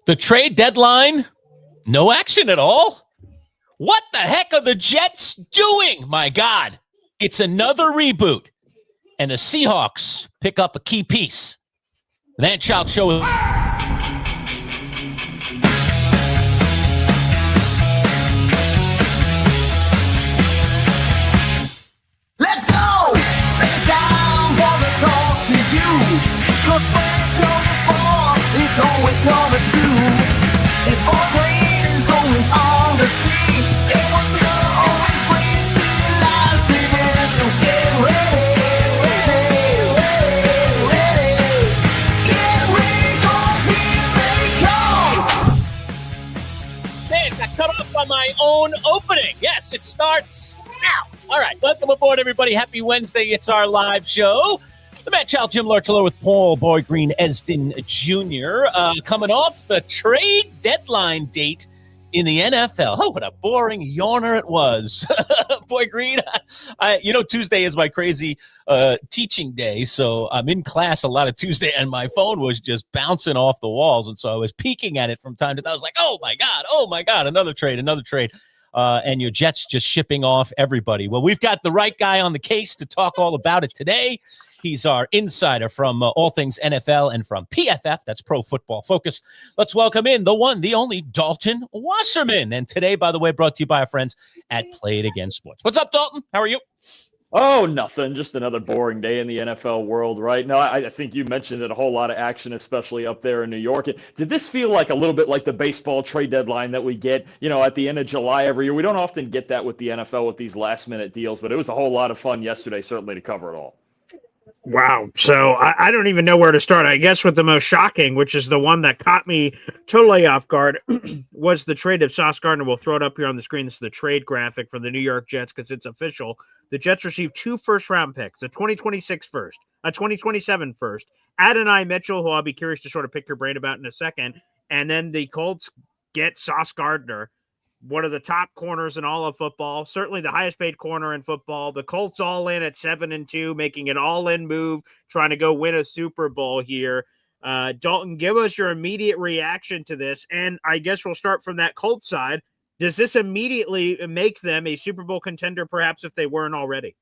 The trade deadline, no action at all? What the heck are the Jets doing? My God, it's another reboot. And the Seahawks pick up a key piece. The Manchild Show. Let's go! It's time for the talk to you. 'Cause it's all we're gonna do. And Boy Green is always on the scene. And we're gonna always bring it to you live streaming. So get ready. Get ready, 'cause here they come. Man, I cut off on my own opening. Yes, it starts now. All right, welcome aboard, everybody. Happy Wednesday. It's our live show. The Manchild Lerch Boy with Paul Boy Green Esden Jr. Coming off the trade deadline date in the NFL. Oh, what a boring yawner it was. Boy Green, Tuesday is my crazy teaching day, so I'm in class a lot of Tuesday, and my phone was just bouncing off the walls, and so I was peeking at it from time to time. I was like, oh, my God, another trade. And your Jets just shipping off everybody. Well, we've got the right guy on the case to talk all about it today. He's our insider from all things NFL and from PFF. That's Pro Football Focus. Let's welcome in the one, the only Dalton Wasserman. And today, by the way, brought to you by our friends at Play It Again Sports. What's up, Dalton? How are you? Oh, nothing. Just another boring day in the NFL world, right? No, I think you mentioned it, a whole lot of action, especially up there in New York. Did this feel like a little bit like the baseball trade deadline that we get, at the end of July every year? We don't often get that with the NFL with these last-minute deals, but it was a whole lot of fun yesterday, certainly, to cover it all. Wow. So I don't even know where to start. I guess with the most shocking, which is the one that caught me totally off guard, was the trade of Sauce Gardner. We'll throw it up here on the screen. This is the trade graphic for the New York Jets because it's official. The Jets received 2 first-round picks, a 2026 first, a 2027 first, Adonai Mitchell, who I'll be curious to sort of pick your brain about in a second, and then the Colts get Sauce Gardner, one of the top corners in all of football, certainly the highest paid corner in football. The Colts all in at 7-2, making an all-in move, trying to go win a Super Bowl here. Dalton, give us your immediate reaction to this. And I guess we'll start from that Colts side. Does this immediately make them a Super Bowl contender, perhaps if they weren't already?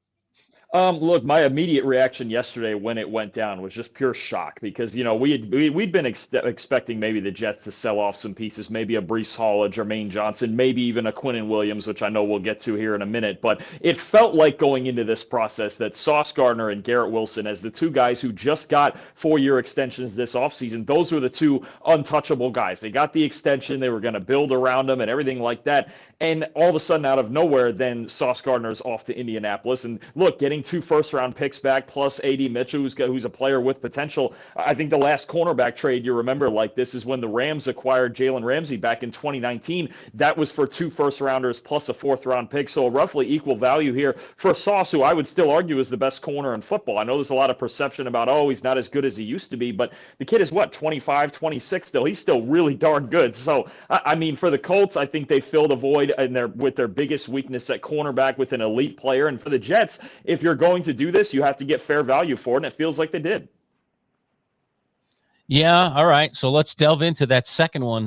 Look, my immediate reaction yesterday when it went down was just pure shock because, we'd been expecting maybe the Jets to sell off some pieces, maybe a Breece Hall, a Jermaine Johnson, maybe even a Quinnen Williams, which I know we'll get to here in a minute. But it felt like going into this process that Sauce Gardner and Garrett Wilson, as the two guys who just got 4-year extensions this offseason, those were the two untouchable guys. They got the extension. They were going to build around them and everything like that. And all of a sudden, out of nowhere, then Sauce Gardner's off to Indianapolis. And look, getting 2 first-round picks back, plus A.D. Mitchell, who's a player with potential. I think the last cornerback trade you remember like this is when the Rams acquired Jalen Ramsey back in 2019. That was for 2 first-rounders plus a 4th-round pick, so a roughly equal value here for Sauce, who I would still argue is the best corner in football. I know there's a lot of perception about, he's not as good as he used to be, but the kid is, 25, 26 still. He's still really darn good. So, I mean, for the Colts, I think they filled a void with their biggest weakness at cornerback with an elite player. And for the Jets, if you're going to do this, you have to get fair value for it, and it feels like they did. Yeah, all right. So let's delve into that second one,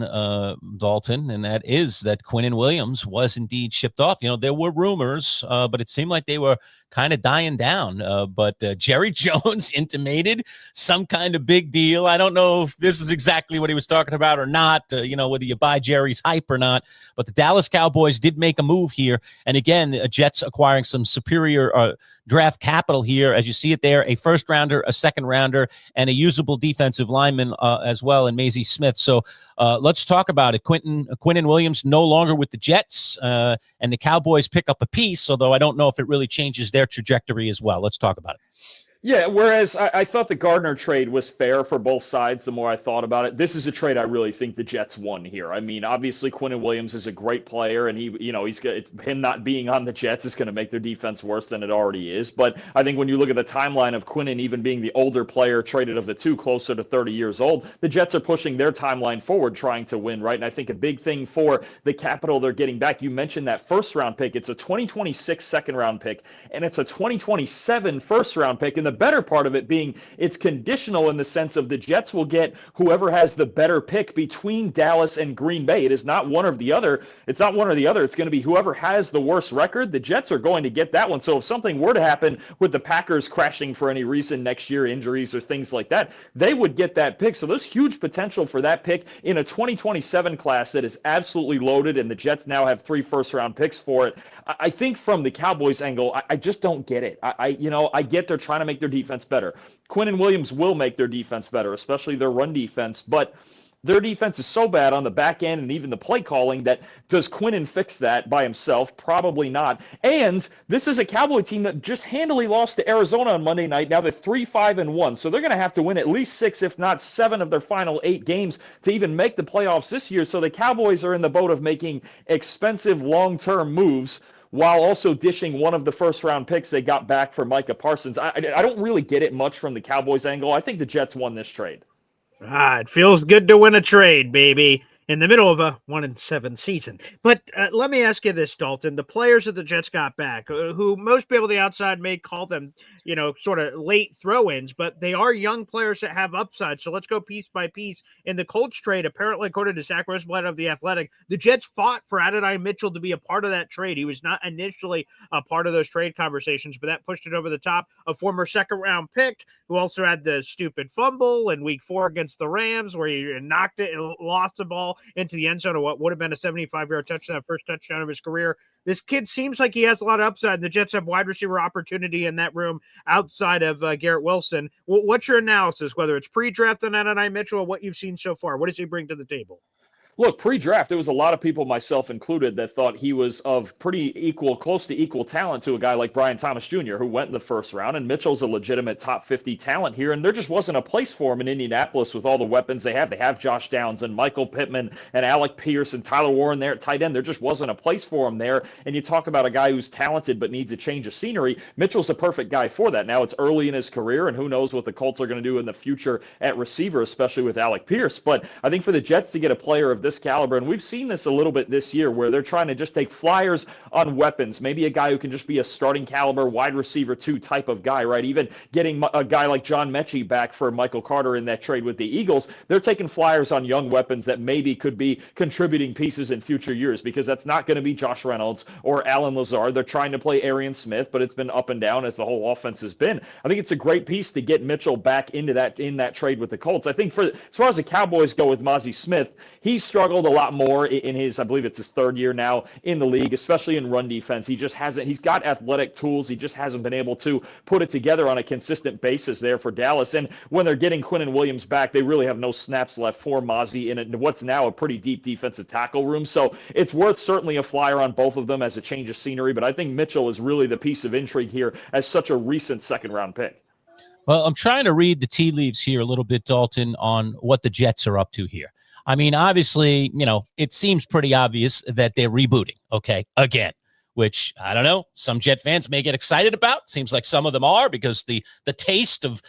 Dalton, and that is that Quinnen Williams was indeed shipped off. There were rumors, but it seemed like they were kind of dying down. But Jerry Jones intimated some kind of big deal. I don't know if this is exactly what he was talking about or not, whether you buy Jerry's hype or not. But the Dallas Cowboys did make a move here. And again, the Jets acquiring some superior draft capital here. As you see it there, a first rounder, a second rounder, and a usable defensive lineman as well in Maisie Smith. So let's talk about it. Quinnen Williams no longer with the Jets, and the Cowboys pick up a piece, although I don't know if it really changes their trajectory as well. Let's talk about it. Yeah, whereas I thought the Gardner trade was fair for both sides the more I thought about it. This is a trade I really think the Jets won here. I mean, obviously Quinnen Williams is a great player, and him not being on the Jets is going to make their defense worse than it already is. But I think when you look at the timeline of Quinnen even being the older player traded of the two, closer to 30 years old, the Jets are pushing their timeline forward trying to win, right? And I think a big thing for the capital they're getting back, you mentioned that first-round pick. It's a 2026 second-round pick, and it's a 2027 first-round pick. And the better part of it being it's conditional in the sense of the Jets will get whoever has the better pick between Dallas and Green Bay. It is not one or the other. It's not one or the other. It's going to be whoever has the worst record. The Jets are going to get that one. So if something were to happen with the Packers crashing for any reason next year, injuries or things like that, they would get that pick. So there's huge potential for that pick in a 2027 class that is absolutely loaded, and the Jets now have 3 first-round picks for it. I think from the Cowboys angle, I just don't get it. I get they're trying to make their defense better. Quinnen Williams will make their defense better, especially their run defense, but their defense is so bad on the back end and even the play calling that does Quinnen fix that by himself? Probably not. And this is a Cowboy team that just handily lost to Arizona on Monday night. Now they're 3-5-1. So they're going to have to win at least 6, if not 7 of their final 8 games to even make the playoffs this year. So the Cowboys are in the boat of making expensive long-term moves while also dishing one of the first-round picks they got back for Micah Parsons. I don't really get it much from the Cowboys angle. I think the Jets won this trade. It feels good to win a trade, baby, in the middle of a 1-7 season. But let me ask you this, Dalton. The players that the Jets got back, who most people on the outside may call them, sort of late throw-ins, but they are young players that have upside. So let's go piece by piece. In the Colts trade, apparently, according to Zach Rosenblatt of The Athletic, the Jets fought for Adonai Mitchell to be a part of that trade. He was not initially a part of those trade conversations, but that pushed it over the top. A former second-round pick who also had the stupid fumble in Week 4 against the Rams where he knocked it and lost the ball into the end zone of what would have been a 75-yard touchdown, first touchdown of his career. This kid seems like he has a lot of upside. The Jets have wide receiver opportunity in that room outside of Garrett Wilson. What's your analysis, whether it's pre-draft on Adonai Mitchell or what you've seen so far? What does he bring to the table? Look, pre-draft, there was a lot of people, myself included, that thought he was of pretty close to equal talent to a guy like Brian Thomas Jr., who went in the first round, and Mitchell's a legitimate top 50 talent here, and there just wasn't a place for him in Indianapolis with all the weapons they have. They have Josh Downs and Michael Pittman and Alec Pierce and Tyler Warren there at tight end. There just wasn't a place for him there, and you talk about a guy who's talented but needs a change of scenery. Mitchell's the perfect guy for that. Now, it's early in his career, and who knows what the Colts are going to do in the future at receiver, especially with Alec Pierce, but I think for the Jets to get a player of this caliber, and we've seen this a little bit this year where they're trying to just take flyers on weapons, maybe a guy who can just be a starting caliber wide receiver 2 type of guy, right? Even getting a guy like John Mechie back for Michael Carter in that trade with the Eagles, they're taking flyers on young weapons that maybe could be contributing pieces in future years, because that's not going to be Josh Reynolds or Alan Lazard. They're trying to play Arian Smith, but it's been up and down as the whole offense has been. I think it's a great piece to get Mitchell back into that in that trade with the Colts. I think as far as the Cowboys go with Mozzie Smith, he's struggled a lot more in his, I believe it's his 3rd year now in the league, especially in run defense. He just hasn't, he's got athletic tools. He just hasn't been able to put it together on a consistent basis there for Dallas. And when they're getting Quinnen Williams back, they really have no snaps left for Mozzie in what's now a pretty deep defensive tackle room. So it's worth certainly a flyer on both of them as a change of scenery. But I think Mitchell is really the piece of intrigue here as such a recent 2nd-round pick. Well, I'm trying to read the tea leaves here a little bit, Dalton, on what the Jets are up to here. I mean, obviously, it seems pretty obvious that they're rebooting, okay, again, which, I don't know, some Jet fans may get excited about. Seems like some of them are, because the taste of,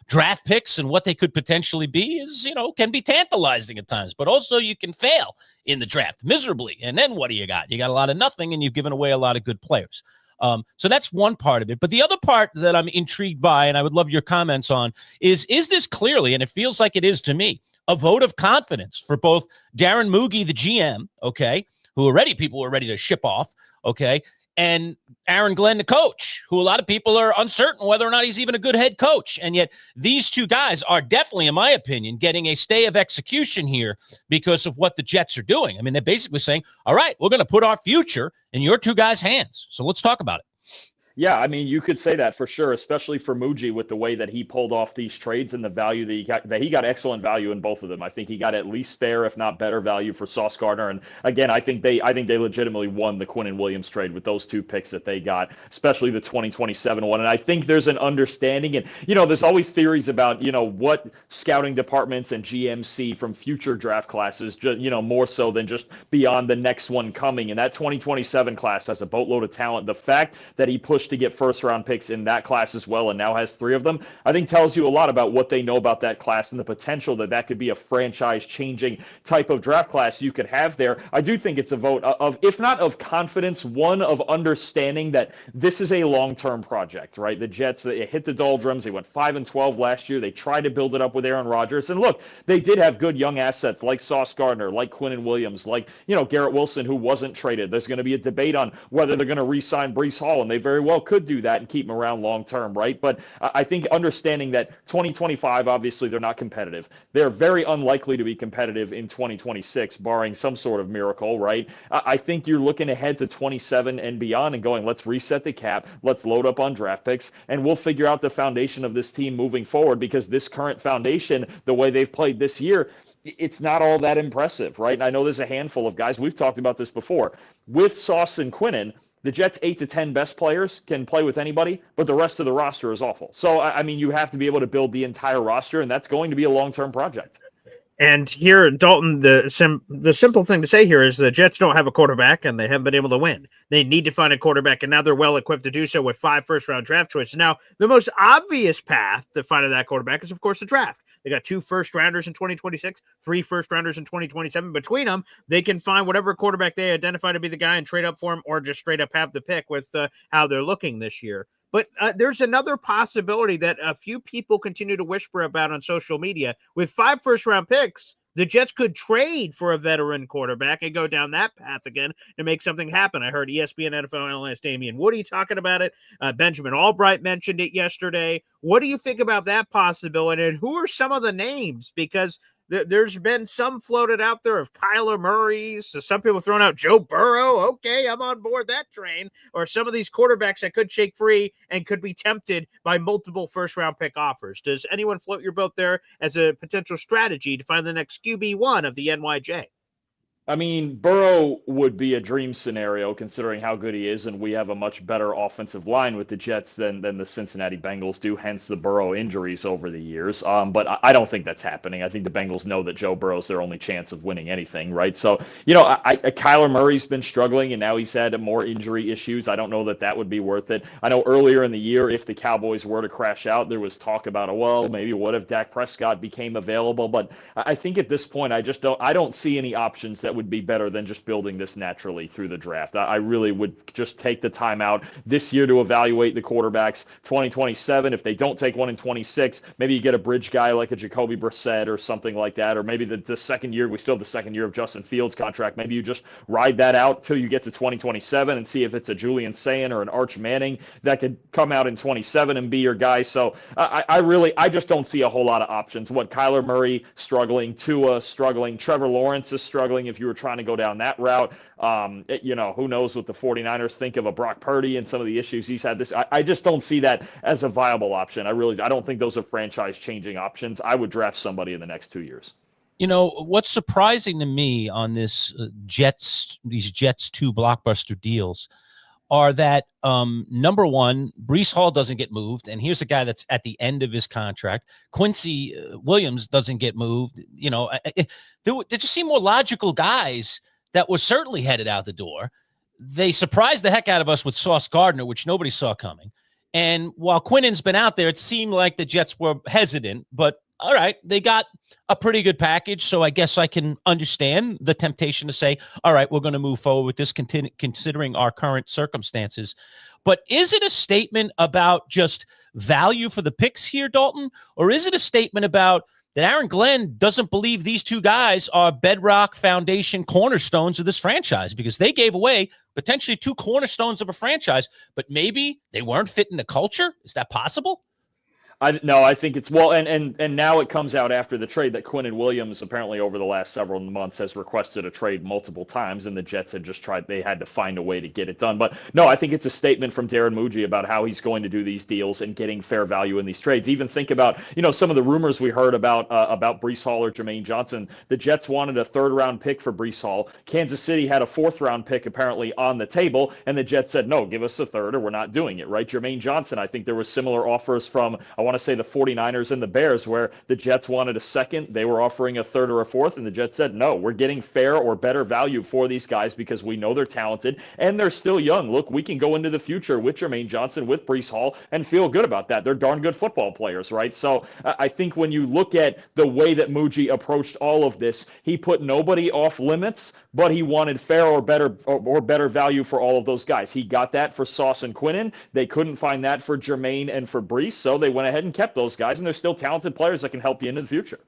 draft picks and what they could potentially be is, can be tantalizing at times. But also you can fail in the draft miserably. And then what do you got? You got a lot of nothing, and you've given away a lot of good players. So that's one part of it. But the other part that I'm intrigued by, and I would love your comments on, is this clearly, and it feels like it is to me, a vote of confidence for both Darren Moogie, the GM, okay, who already people were ready to ship off, okay, and Aaron Glenn, the coach, who a lot of people are uncertain whether or not he's even a good head coach. And yet these two guys are definitely, in my opinion, getting a stay of execution here because of what the Jets are doing. I mean, they're basically saying, all right, we're going to put our future in your two guys' hands. So let's talk about it. Yeah, I mean, you could say that for sure, especially for Muji with the way that he pulled off these trades and the value that he got excellent value in both of them. I think he got at least fair, if not better, value for Sauce Gardner. And again, I think they legitimately won the Quinnen Williams trade with those 2 picks that they got, especially the 2027 one. And I think there's an understanding, and there's always theories about what scouting departments and GMs see from future draft classes, more so than just beyond the next one coming. And that 2027 class has a boatload of talent. The fact that he pushed pushed to get first-round picks in that class as well and now has 3 of them, I think tells you a lot about what they know about that class and the potential that could be a franchise-changing type of draft class you could have there. I do think it's a vote of, if not of confidence, one of understanding that this is a long-term project, right? The Jets, they hit the doldrums. They went 5-12 last year. They tried to build it up with Aaron Rodgers. And look, they did have good young assets like Sauce Gardner, like Quinnen Williams, like, Garrett Wilson, who wasn't traded. There's going to be a debate on whether they're going to re-sign Breece Hall, and they very well could do that and keep him around long-term, right? But I think understanding that 2025, obviously, they're not competitive. They're very unlikely to be competitive in 2026, barring some sort of miracle, right? I think you're looking ahead to 27 and beyond and going, let's reset the cap, let's load up on draft picks, and we'll figure out the foundation of this team moving forward, because this current foundation, the way they've played this year, it's not all that impressive, right? And I know there's a handful of guys, we've talked about this before, with Sauce and Quinnen, the Jets' 8 to 10 best players can play with anybody, but the rest of the roster is awful. So, I mean, you have to be able to build the entire roster, and that's going to be a long-term project. And here, Dalton, the simple thing to say here is the Jets don't have a quarterback, and they haven't been able to win. They need to find a quarterback, and now they're well-equipped to do so with 5 first-round draft choices. Now, the most obvious path to finding that quarterback is, of course, the draft. They got 2 first-rounders in 2026, 3 first-rounders in 2027. Between them, they can find whatever quarterback they identify to be the guy and trade up for him, or just straight up have the pick with how they're looking this year. But there's another possibility that a few people continue to whisper about on social media. With 5 first-round picks, the Jets could trade for a veteran quarterback and go down that path again to make something happen. I heard ESPN NFL analyst Damian Woody talking about it. Benjamin Albright mentioned it yesterday. What do you think about that possibility? And who are some of the names? Because there's been some floated out there of Kyler Murray. So some people throwing out Joe Burrow. Okay, I'm on board that train. Or some of these quarterbacks that could shake free and could be tempted by multiple first-round pick offers. Does anyone float your boat there as a potential strategy to find the next QB1 of the NYJ? I mean, Burrow would be a dream scenario considering how good he is, and we have a much better offensive line with the Jets than the Cincinnati Bengals do, hence the Burrow injuries over the years. But I don't think that's happening. I think the Bengals know that Joe Burrow's their only chance of winning anything, right? So, Kyler Murray's been struggling, and now he's had more injury issues. I don't know that would be worth it. I know earlier in the year, if the Cowboys were to crash out, there was talk about, maybe what if Dak Prescott became available? But I think at this point, I don't see any options that would be better than just building this naturally through the draft. I really would just take the time out this year to evaluate the quarterbacks. 2027, if they don't take one in 26, maybe you get a bridge guy like a Jacoby Brissett or something like that, or maybe the second year, we still have the second year of Justin Fields' contract. Maybe you just ride that out till you get to 2027 and see if it's a Julian Sayin or an Arch Manning that could come out in 27 and be your guy. So I just don't see a whole lot of options. Kyler Murray struggling, Tua struggling, Trevor Lawrence is struggling if you were trying to go down that route. Who knows what the 49ers think of a Brock Purdy and some of the issues he's had. I just don't see that as a viable option. I don't think those are franchise-changing options. I would draft somebody in the next 2 years. What's surprising to me on these Jets 2 blockbuster deals are that, number one, Breece Hall doesn't get moved, and here's a guy that's at the end of his contract. Quincy Williams doesn't get moved. There just seem more logical guys that were certainly headed out the door. They surprised the heck out of us with Sauce Gardner, which nobody saw coming. And while Quinnen's been out there, it seemed like the Jets were hesitant, but all right, they got a pretty good package, so I guess I can understand the temptation to say, all right, we're going to move forward with this considering our current circumstances. But is it a statement about just value for the picks here, Dalton? Or is it a statement about that Aaron Glenn doesn't believe these 2 guys are bedrock foundation cornerstones of this franchise, because they gave away potentially 2 cornerstones of a franchise, but maybe they weren't fitting the culture? Is that possible? I think it's and now it comes out after the trade that Quinnen Williams apparently over the last several months has requested a trade multiple times, and the Jets had they had to find a way to get it done. But no, I think it's a statement from Darren Muji about how he's going to do these deals and getting fair value in these trades. Even think about, some of the rumors we heard about Breece Hall or Jermaine Johnson. The Jets wanted a 3rd-round pick for Breece Hall. Kansas City had a 4th-round pick apparently on the table, and the Jets said, no, give us a 3rd or we're not doing it, right? Jermaine Johnson, I think there were similar offers from, I want want to say the 49ers and the Bears, where the Jets wanted a second, they were offering a third or a fourth, and the Jets said, no, we're getting fair or better value for these guys because we know they're talented and they're still young. Look, we can go into the future with Jermaine Johnson, with Breece Hall, and feel good about that. They're darn good football players, right? So I think when you look at the way that Muji approached all of this, he put nobody off limits, but he wanted fair or better value for all of those guys. He got that for Sauce and Quinnen. They couldn't find that for Jermaine and for Breece, so they went ahead and kept those guys, and they're still talented players that can help you into the future.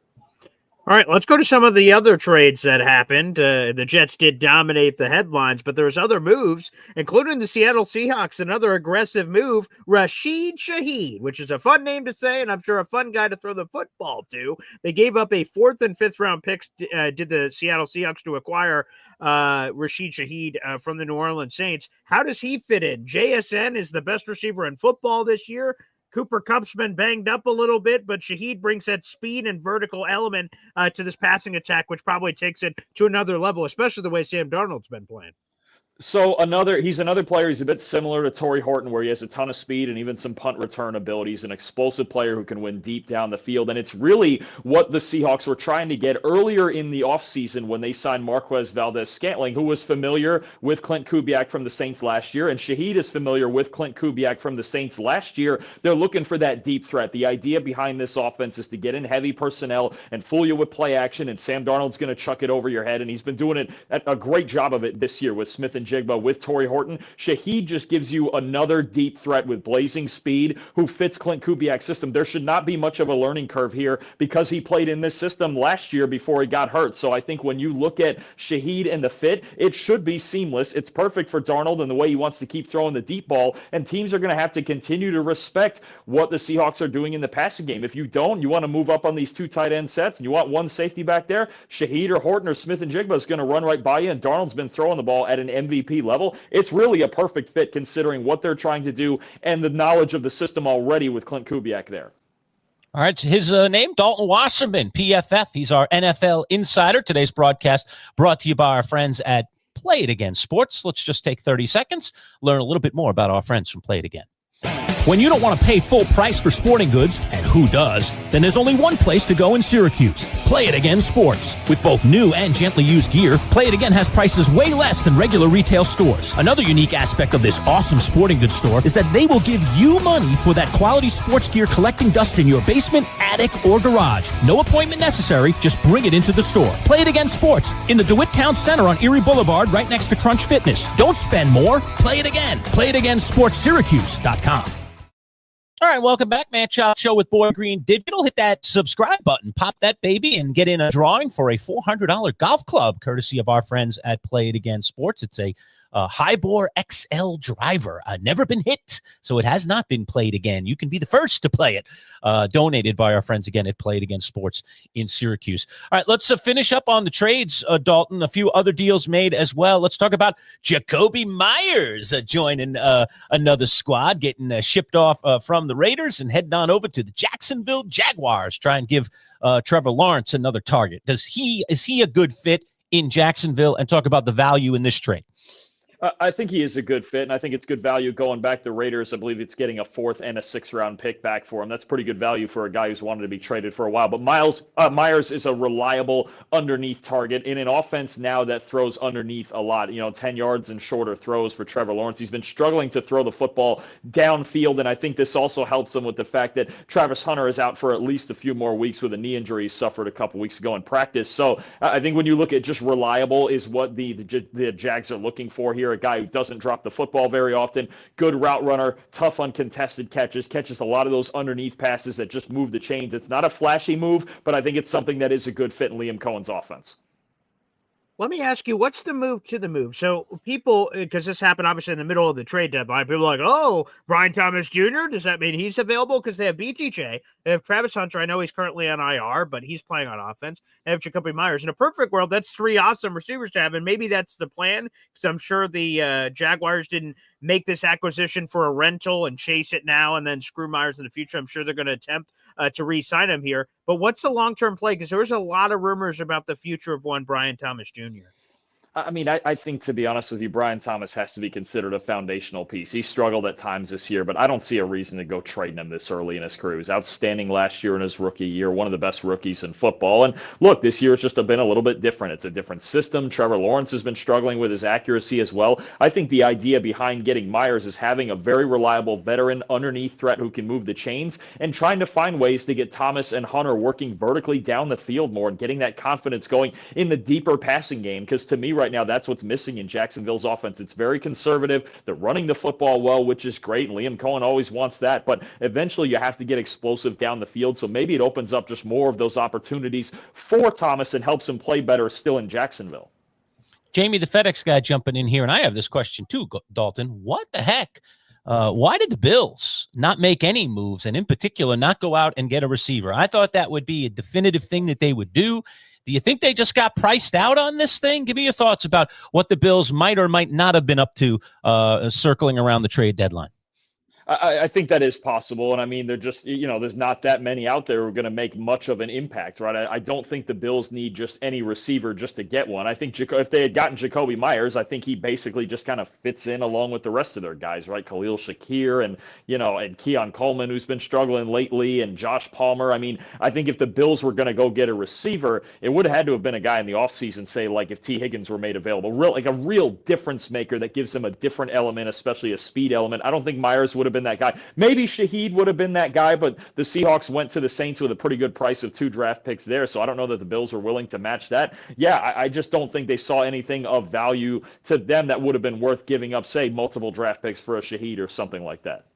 All right, let's go to some of the other trades that happened. The Jets did dominate the headlines, but there's other moves, including the Seattle Seahawks, another aggressive move, Rashid Shaheed, which is a fun name to say, and I'm sure a fun guy to throw the football to. They gave up a 4th and 5th round picks, did the Seattle Seahawks, to acquire Rashid Shaheed from the New Orleans Saints. How does he fit in? JSN is the best receiver in football this year. Cooper Kupp's been banged up a little bit, but Shaheed brings that speed and vertical element to this passing attack, which probably takes it to another level, especially the way Sam Darnold's been playing. So he's another player. He's a bit similar to Torrey Horton, where he has a ton of speed and even some punt return abilities, an explosive player who can win deep down the field. And it's really what the Seahawks were trying to get earlier in the offseason when they signed Marquez Valdez-Scantling, who was familiar with Clint Kubiak from the Saints last year. And Shaheed is familiar with Clint Kubiak from the Saints last year. They're looking for that deep threat. The idea behind this offense is to get in heavy personnel and fool you with play action. And Sam Darnold's going to chuck it over your head. And he's been doing it a great job of it this year with Smith and Jigba, with Torrey Horton. Shaheed just gives you another deep threat with blazing speed who fits Clint Kubiak's system. There should not be much of a learning curve here because he played in this system last year before he got hurt. So I think when you look at Shaheed and the fit, it should be seamless. It's perfect for Darnold and the way he wants to keep throwing the deep ball, and teams are going to have to continue to respect what the Seahawks are doing in the passing game. If you don't, you want to move up on these 2 tight end sets and you want one safety back there, Shaheed or Horton or Smith and Jigba is going to run right by you, and Darnold's been throwing the ball at an MVP level. It's really a perfect fit considering what they're trying to do and the knowledge of the system already with Clint Kubiak there. All right, his name, Dalton Wasserman, PFF. He's our NFL insider. Today's broadcast brought to you by our friends at Play It Again Sports. Let's just take 30 seconds, learn a little bit more about our friends from Play It Again. When you don't want to pay full price for sporting goods, and who does, then there's only one place to go in Syracuse. Play It Again Sports. With both new and gently used gear, Play It Again has prices way less than regular retail stores. Another unique aspect of this awesome sporting goods store is that they will give you money for that quality sports gear collecting dust in your basement, attic, or garage. No appointment necessary, just bring it into the store. Play It Again Sports in the DeWitt Town Center on Erie Boulevard right next to Crunch Fitness. Don't spend more, play it again. PlayItAgainSportsSyracuse.com. All right, welcome back. Manchild Show with Boy Green Digital. Hit that subscribe button, pop that baby, and get in a drawing for a $400 golf club, courtesy of our friends at Play It Again Sports. It's a Hybor XL driver. Never been hit, so it has not been played again. You can be the first to play it. Donated by our friends again at Play It Again Sports in Syracuse. All right, let's finish up on the trades, Dalton. A few other deals made as well. Let's talk about Jacoby Myers joining another squad, getting shipped off from the Raiders and heading on over to the Jacksonville Jaguars. Try and give Trevor Lawrence another target. Is he a good fit in Jacksonville? And talk about the value in this trade. I think he is a good fit, and I think it's good value going back to Raiders. I believe it's getting a 4th and a 6th round pick back for him. That's pretty good value for a guy who's wanted to be traded for a while. But Myers is a reliable underneath target in an offense now that throws underneath a lot. 10 yards and shorter throws for Trevor Lawrence. He's been struggling to throw the football downfield, and I think this also helps him with the fact that Travis Hunter is out for at least a few more weeks with a knee injury he suffered a couple weeks ago in practice. So I think when you look at just reliable is what the Jags are looking for here. A guy who doesn't drop the football very often, good route runner, tough uncontested catches a lot of those underneath passes that just move the chains. It's not a flashy move, but I think it's something that is a good fit in Liam Cohen's offense. Let me ask you, what's the move to the move? So people, because this happened obviously in the middle of the trade deadline, people are like, oh, Brian Thomas Jr., does that mean he's available? Because they have BTJ. They have Travis Hunter. I know he's currently on IR, but he's playing on offense. They have Jacoby Myers. In a perfect world, that's 3 awesome receivers to have, and maybe that's the plan, because I'm sure the Jaguars didn't make this acquisition for a rental and chase it now and then screw Myers in the future. I'm sure they're going to attempt to re-sign him here. But what's the long-term play? Because there was a lot of rumors about the future of one Brian Thomas Jr. I mean, I think, to be honest with you, Brian Thomas has to be considered a foundational piece. He struggled at times this year, but I don't see a reason to go trading him this early in his career. He was outstanding last year in his rookie year, one of the best rookies in football. And look, this year it's just been a little bit different. It's a different system. Trevor Lawrence has been struggling with his accuracy as well. I think the idea behind getting Myers is having a very reliable veteran underneath threat who can move the chains and trying to find ways to get Thomas and Hunter working vertically down the field more and getting that confidence going in the deeper passing game. Because to me, right now, that's what's missing in Jacksonville's offense. It's very conservative. They're running the football well, which is great. And Liam Cohen always wants that. But eventually you have to get explosive down the field. So maybe it opens up just more of those opportunities for Thomas and helps him play better still in Jacksonville. Jamie, the FedEx guy, jumping in here, and I have this question too, Dalton. What the heck? Why did the Bills not make any moves, and in particular not go out and get a receiver? I thought that would be a definitive thing that they would do. Do you think they just got priced out on this thing? Give me your thoughts about what the Bills might or might not have been up to circling around the trade deadline. I think that is possible. And I mean, they're just, there's not that many out there who are going to make much of an impact, right? I don't think the Bills need just any receiver just to get one. I think if they had gotten Jacoby Myers, I think he basically just kind of fits in along with the rest of their guys, right? Khalil Shakir and, and Keon Coleman, who's been struggling lately, and Josh Palmer. I mean, I think if the Bills were going to go get a receiver, it would have had to have been a guy in the offseason, say, like if T. Higgins were made available, like a real difference maker that gives him a different element, especially a speed element. I don't think Myers would have been that guy. Maybe Shaheed would have been that guy, but the Seahawks went to the Saints with a pretty good price of 2 draft picks there, so I don't know that the Bills were willing to match that. Yeah, I just don't think they saw anything of value to them that would have been worth giving up, say, multiple draft picks for a Shaheed or something like that.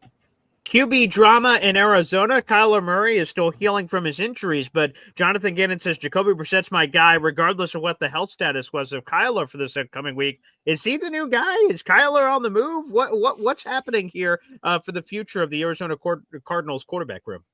QB drama in Arizona. Kyler Murray is still healing from his injuries, but Jonathan Gannon says Jacoby Brissett's my guy, regardless of what the health status was of Kyler for this upcoming week. Is he the new guy? Is Kyler on the move? What's happening here for the future of the Arizona Cardinals quarterback room?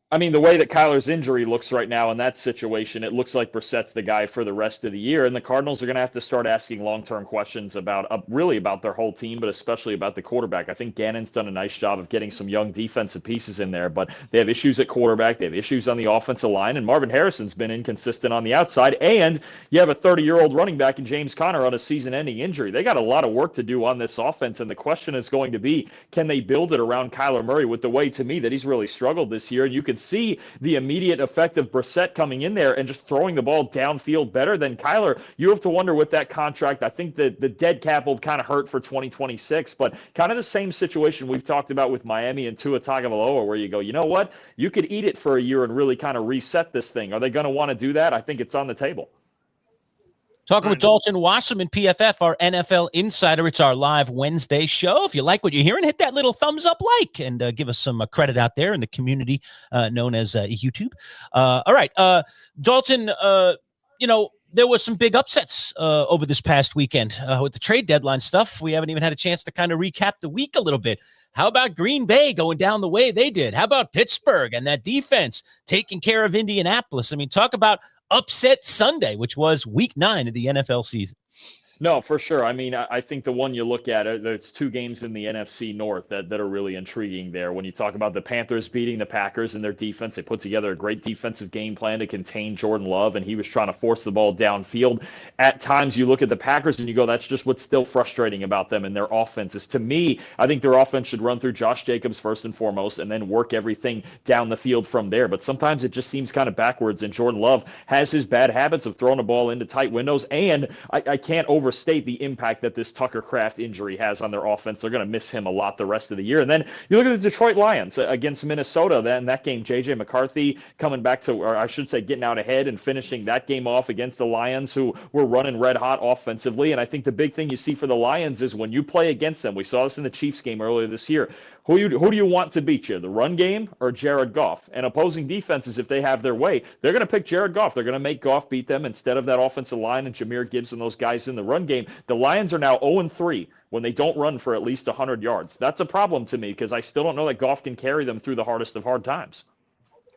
I mean, the way that Kyler's injury looks right now in that situation, it looks like Brissett's the guy for the rest of the year. And the Cardinals are going to have to start asking long-term questions about really about their whole team, but especially about the quarterback. I think Gannon's done a nice job of getting some young defensive pieces in there, but they have issues at quarterback. They have issues on the offensive line, and Marvin Harrison's been inconsistent on the outside. And you have a 30-year-old running back in James Conner on a season-ending injury. They got a lot of work to do on this offense, and the question is going to be, can they build it around Kyler Murray with the way, to me, that he's really struggled this year? And you can see the immediate effect of Brissett coming in there and just throwing the ball downfield better than Kyler. You have to wonder with that contract. I think that the dead cap will kind of hurt for 2026, but kind of the same situation we've talked about with Miami and Tua Tagovailoa, where you go, you know what? You could eat it for a year and really kind of reset this thing. Are they going to want to do that? I think it's on the table. Talking with Dalton Wasserman, PFF, our NFL insider. It's our live Wednesday show. If you like what you're hearing, hit that little thumbs up like and give us some credit out there in the community known as YouTube. All right. Dalton, there was some big upsets over this past weekend with the trade deadline stuff. We haven't even had a chance to kind of recap the week a little bit. How about Green Bay going down the way they did? How about Pittsburgh and that defense taking care of Indianapolis? I mean, talk about upset Sunday, which was week 9 of the NFL season. No, for sure. I mean, I think the one you look at, there's 2 games in the NFC North that are really intriguing there. When you talk about the Panthers beating the Packers and their defense, they put together a great defensive game plan to contain Jordan Love, and he was trying to force the ball downfield. At times, you look at the Packers and you go, that's just what's still frustrating about them and their offenses. To me, I think their offense should run through Josh Jacobs first and foremost and then work everything down the field from there. But sometimes it just seems kind of backwards, and Jordan Love has his bad habits of throwing the ball into tight windows, and I can't overstate the impact that this Tucker Kraft injury has on their offense. They're going to miss him a lot the rest of the year. And then you look at the Detroit Lions against Minnesota. Then that game, J.J. McCarthy coming back to, or I should say getting out ahead and finishing that game off against the Lions, who were running red hot offensively. And I think the big thing you see for the Lions is when you play against them, we saw this in the Chiefs game earlier this year, who do you want to beat you, the run game or Jared Goff? And opposing defenses, if they have their way, they're going to pick Jared Goff. They're going to make Goff beat them instead of that offensive line and Jahmyr Gibbs and those guys in the run game. The Lions are now 0-3 when they don't run for at least 100 yards. That's a problem to me because I still don't know that Goff can carry them through the hardest of hard times.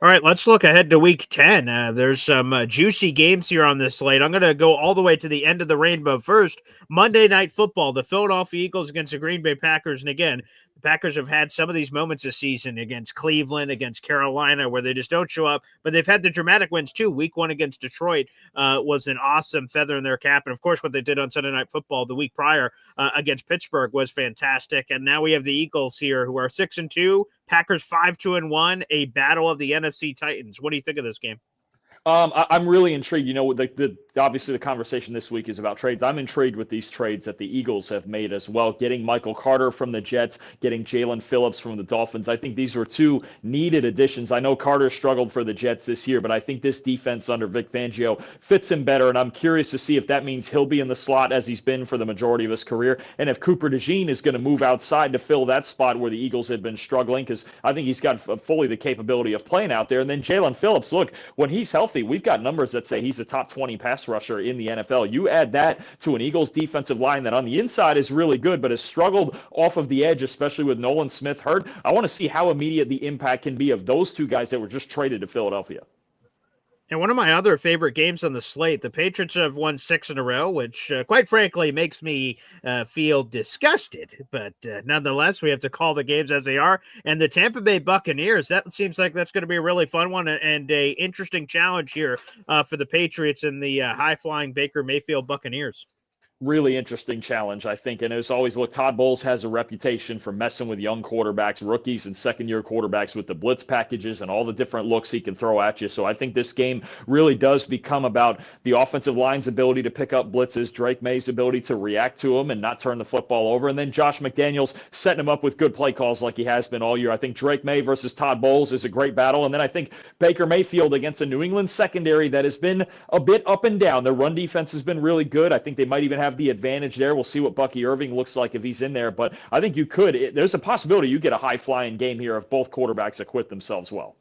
All right, let's look ahead to week 10. There's some juicy games here on this slate. I'm going to go all the way to the end of the rainbow first. Monday Night Football, the Philadelphia Eagles against the Green Bay Packers. And again, Packers have had some of these moments this season against Cleveland, against Carolina, where they just don't show up, but they've had the dramatic wins too. Week 1 against Detroit was an awesome feather in their cap. And of course, what they did on Sunday Night Football the week prior against Pittsburgh was fantastic. And now we have the Eagles here who are 6-2, Packers 5-1, a battle of the NFC Titans. What do you think of this game? I'm really intrigued. Obviously the conversation this week is about trades. I'm intrigued with these trades that the Eagles have made as well. Getting Michael Carter from the Jets, getting Jalen Phillips from the Dolphins. I think these were 2 needed additions. I know Carter struggled for the Jets this year, but I think this defense under Vic Fangio fits him better, and I'm curious to see if that means he'll be in the slot as he's been for the majority of his career, and if Cooper DeJean is going to move outside to fill that spot where the Eagles had been struggling, because I think he's got fully the capability of playing out there. And then Jalen Phillips, look, when he's healthy, we've got numbers that say he's a top 20 pass rusher in the NFL. You add that to an Eagles defensive line that on the inside is really good, but has struggled off of the edge, especially with Nolan Smith hurt. I want to see how immediate the impact can be of those 2 guys that were just traded to Philadelphia. And one of my other favorite games on the slate, the Patriots have won 6 in a row, which quite frankly makes me feel disgusted. But nonetheless, we have to call the games as they are. And the Tampa Bay Buccaneers, that seems like that's going to be a really fun one and a interesting challenge here for the Patriots and the high-flying Baker Mayfield Buccaneers. Really interesting challenge, I think. And as always, look, Todd Bowles has a reputation for messing with young quarterbacks, rookies and second-year quarterbacks with the blitz packages and all the different looks he can throw at you. So I think this game really does become about the offensive line's ability to pick up blitzes, Drake May's ability to react to them and not turn the football over, and then Josh McDaniels setting him up with good play calls like he has been all year. I think Drake May versus Todd Bowles is a great battle. And then I think Baker Mayfield against a New England secondary that has been a bit up and down. Their run defense has been really good. I think they might even have the advantage there. We'll see what Bucky Irving looks like if he's in there, but I think there's a possibility you get a high-flying game here if both quarterbacks acquit themselves well.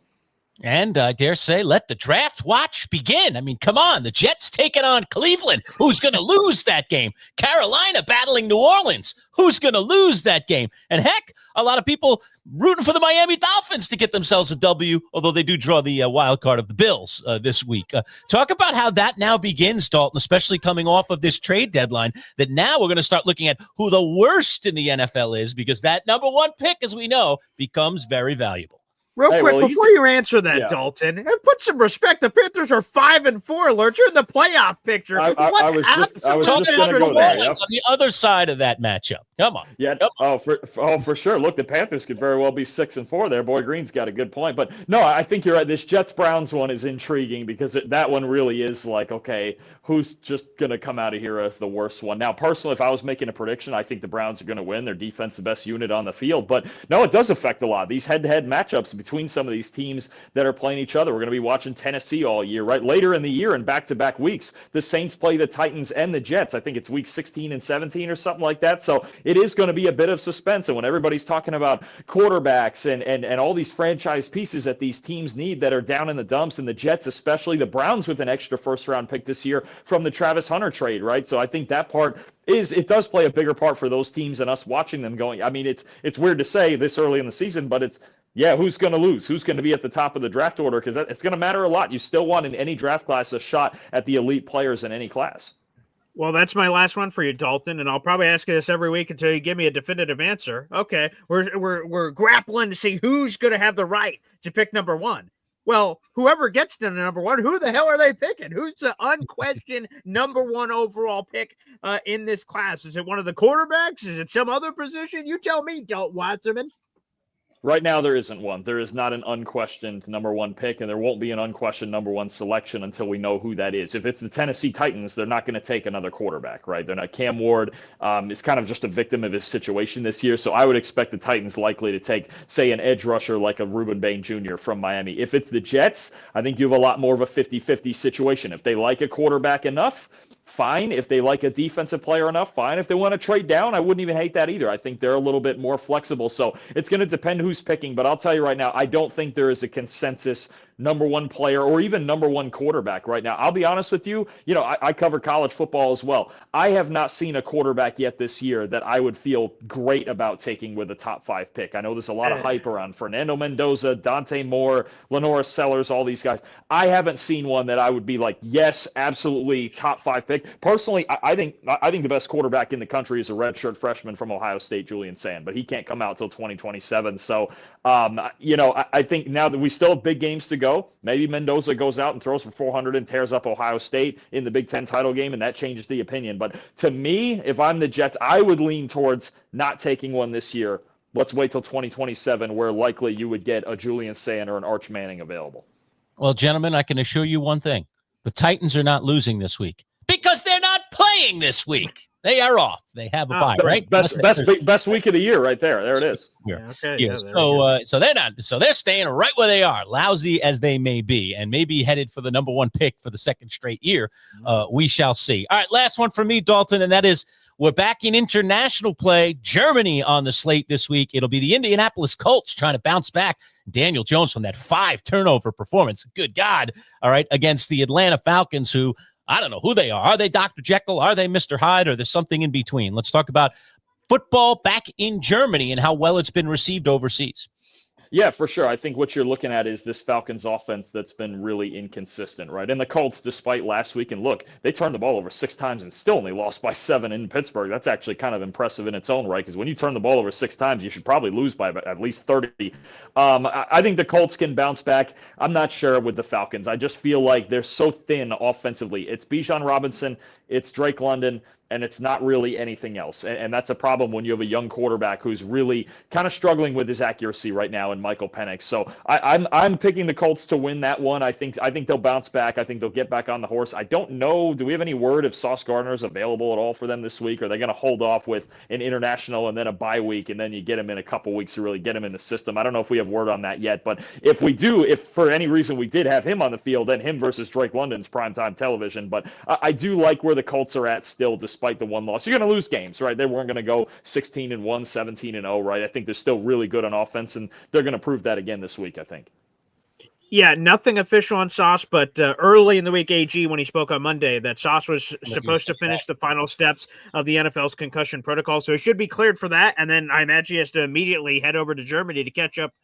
And I dare say, let the draft watch begin. I mean, come on. The Jets taking on Cleveland. Who's going to lose that game? Carolina battling New Orleans. Who's going to lose that game? And heck, a lot of people rooting for the Miami Dolphins to get themselves a W, although they do draw the wild card of the Bills this week. Talk about how that now begins, Dalton, especially coming off of this trade deadline, that now we're going to start looking at who the worst in the NFL is, because that number 1 pick, as we know, becomes very valuable. Real quick, before you answer that, Dalton, and put some respect. The Panthers are 5-4, Lerch. You're in the playoff picture. I was just going to go there. On the other side of that matchup. Come on. Yeah. For sure. Look, the Panthers could very well be 6-4 there. Boy Green's got a good point. But no, I think you're right. This Jets-Browns one is intriguing because that one really is like, okay, who's just going to come out of here as the worst one? Now, personally, if I was making a prediction, I think the Browns are going to win. Their defense, the best unit on the field. But no, it does affect a lot. These head-to-head matchups between some of these teams that are playing each other. We're going to be watching Tennessee all year, right? Later in the year and back-to-back weeks, the Saints play the Titans and the Jets. I think it's week 16 and 17 or something like that. So it is going to be a bit of suspense. And when everybody's talking about quarterbacks and all these franchise pieces that these teams need that are down in the dumps, and the Jets, especially the Browns with an extra first-round pick this year from the Travis Hunter trade, right? So I think that part it does play a bigger part for those teams and us watching them going. I mean, it's weird to say this early in the season, but who's going to lose? Who's going to be at the top of the draft order? Because it's going to matter a lot. You still want in any draft class a shot at the elite players in any class. Well, that's my last one for you, Dalton, and I'll probably ask you this every week until you give me a definitive answer. Okay, we're grappling to see who's going to have the right to pick number 1. Well, whoever gets to number 1, who the hell are they picking? Who's the unquestioned number 1 overall pick in this class? Is it one of the quarterbacks? Is it some other position? You tell me, Dalton Wasserman. Right now, there isn't one. There is not an unquestioned number 1 pick, and there won't be an unquestioned number 1 selection until we know who that is. If it's the Tennessee Titans, they're not going to take another quarterback, right? They're not. Cam Ward is kind of just a victim of his situation this year, so I would expect the Titans likely to take, say, an edge rusher like a Reuben Bain Jr. from Miami. If it's the Jets, I think you have a lot more of a 50-50 situation. If they like a quarterback enough, fine. If they like a defensive player enough, fine. If they want to trade down, I wouldn't even hate that either. I think they're a little bit more flexible. So it's going to depend who's picking. But I'll tell you right now, I don't think there is a consensus number one player or even number one quarterback right now. I'll be honest with you. I cover college football as well. I have not seen a quarterback yet this year that I would feel great about taking with a top 5 pick. I know there's a lot of hype around Fernando Mendoza, Dante Moore, Lenora Sellers, all these guys. I haven't seen one that I would be like, yes, absolutely top 5 pick. Personally, I think the best quarterback in the country is a redshirt freshman from Ohio State, Julian Sand, but he can't come out till 2027. So, I think now that we still have big games to go, maybe Mendoza goes out and throws for 400 and tears up Ohio State in the Big Ten title game, and that changes the opinion. But to me, if I'm the Jets, I would lean towards not taking one this year. Let's wait till 2027, where likely you would get a Julian Sand or an Arch Manning available. Well, gentlemen, I can assure you one thing. The Titans are not losing this week because they're not playing this week. They are off. They have a bye, right? Best week of the year right there. There it is. Yeah. Okay. Yeah. So they're not. So they're staying right where they are, lousy as they may be, and maybe headed for the number 1 pick for the second straight year. We shall see. All right, last one for me, Dalton, and that is we're back in international play. Germany on the slate this week. It'll be the Indianapolis Colts trying to bounce back. Daniel Jones from that 5-turnover performance. Good God. All right, against the Atlanta Falcons, who I don't know who they are. Are they Dr. Jekyll? Are they Mr. Hyde? Or there's something in between? Let's talk about football back in Germany and how well it's been received overseas. Yeah, for sure. I think what you're looking at is this Falcons offense that's been really inconsistent, right? And the Colts, despite last week, and look, they turned the ball over 6 times and still only lost by 7 in Pittsburgh. That's actually kind of impressive in its own right, because when you turn the ball over 6 times, you should probably lose by at least 30. I think the Colts can bounce back. I'm not sure with the Falcons. I just feel like they're so thin offensively. It's Bijan Robinson, it's Drake London, and it's not really anything else. And that's a problem when you have a young quarterback who's really kind of struggling with his accuracy right now in Michael Penix. So I'm picking the Colts to win that one. I think they'll bounce back. I think they'll get back on the horse. I don't know. Do we have any word if Sauce Gardner is available at all for them this week? Are they going to hold off with an international and then a bye week, and then you get him in a couple weeks to really get him in the system? I don't know if we have word on that yet. But if we do, if for any reason we did have him on the field, then him versus Drake London's primetime television. But I do like where the Colts are at still, despite the one loss. You're going to lose games, right? They weren't going to go 16-1, 17-0, right? I think they're still really good on offense, and they're going to prove that again this week, I think. Yeah, nothing official on Sauce, but early in the week, AG, when he spoke on Monday, that Sauce was supposed to finish the final steps of the NFL's concussion protocol, so he should be cleared for that, and then I imagine he has to immediately head over to Germany to catch up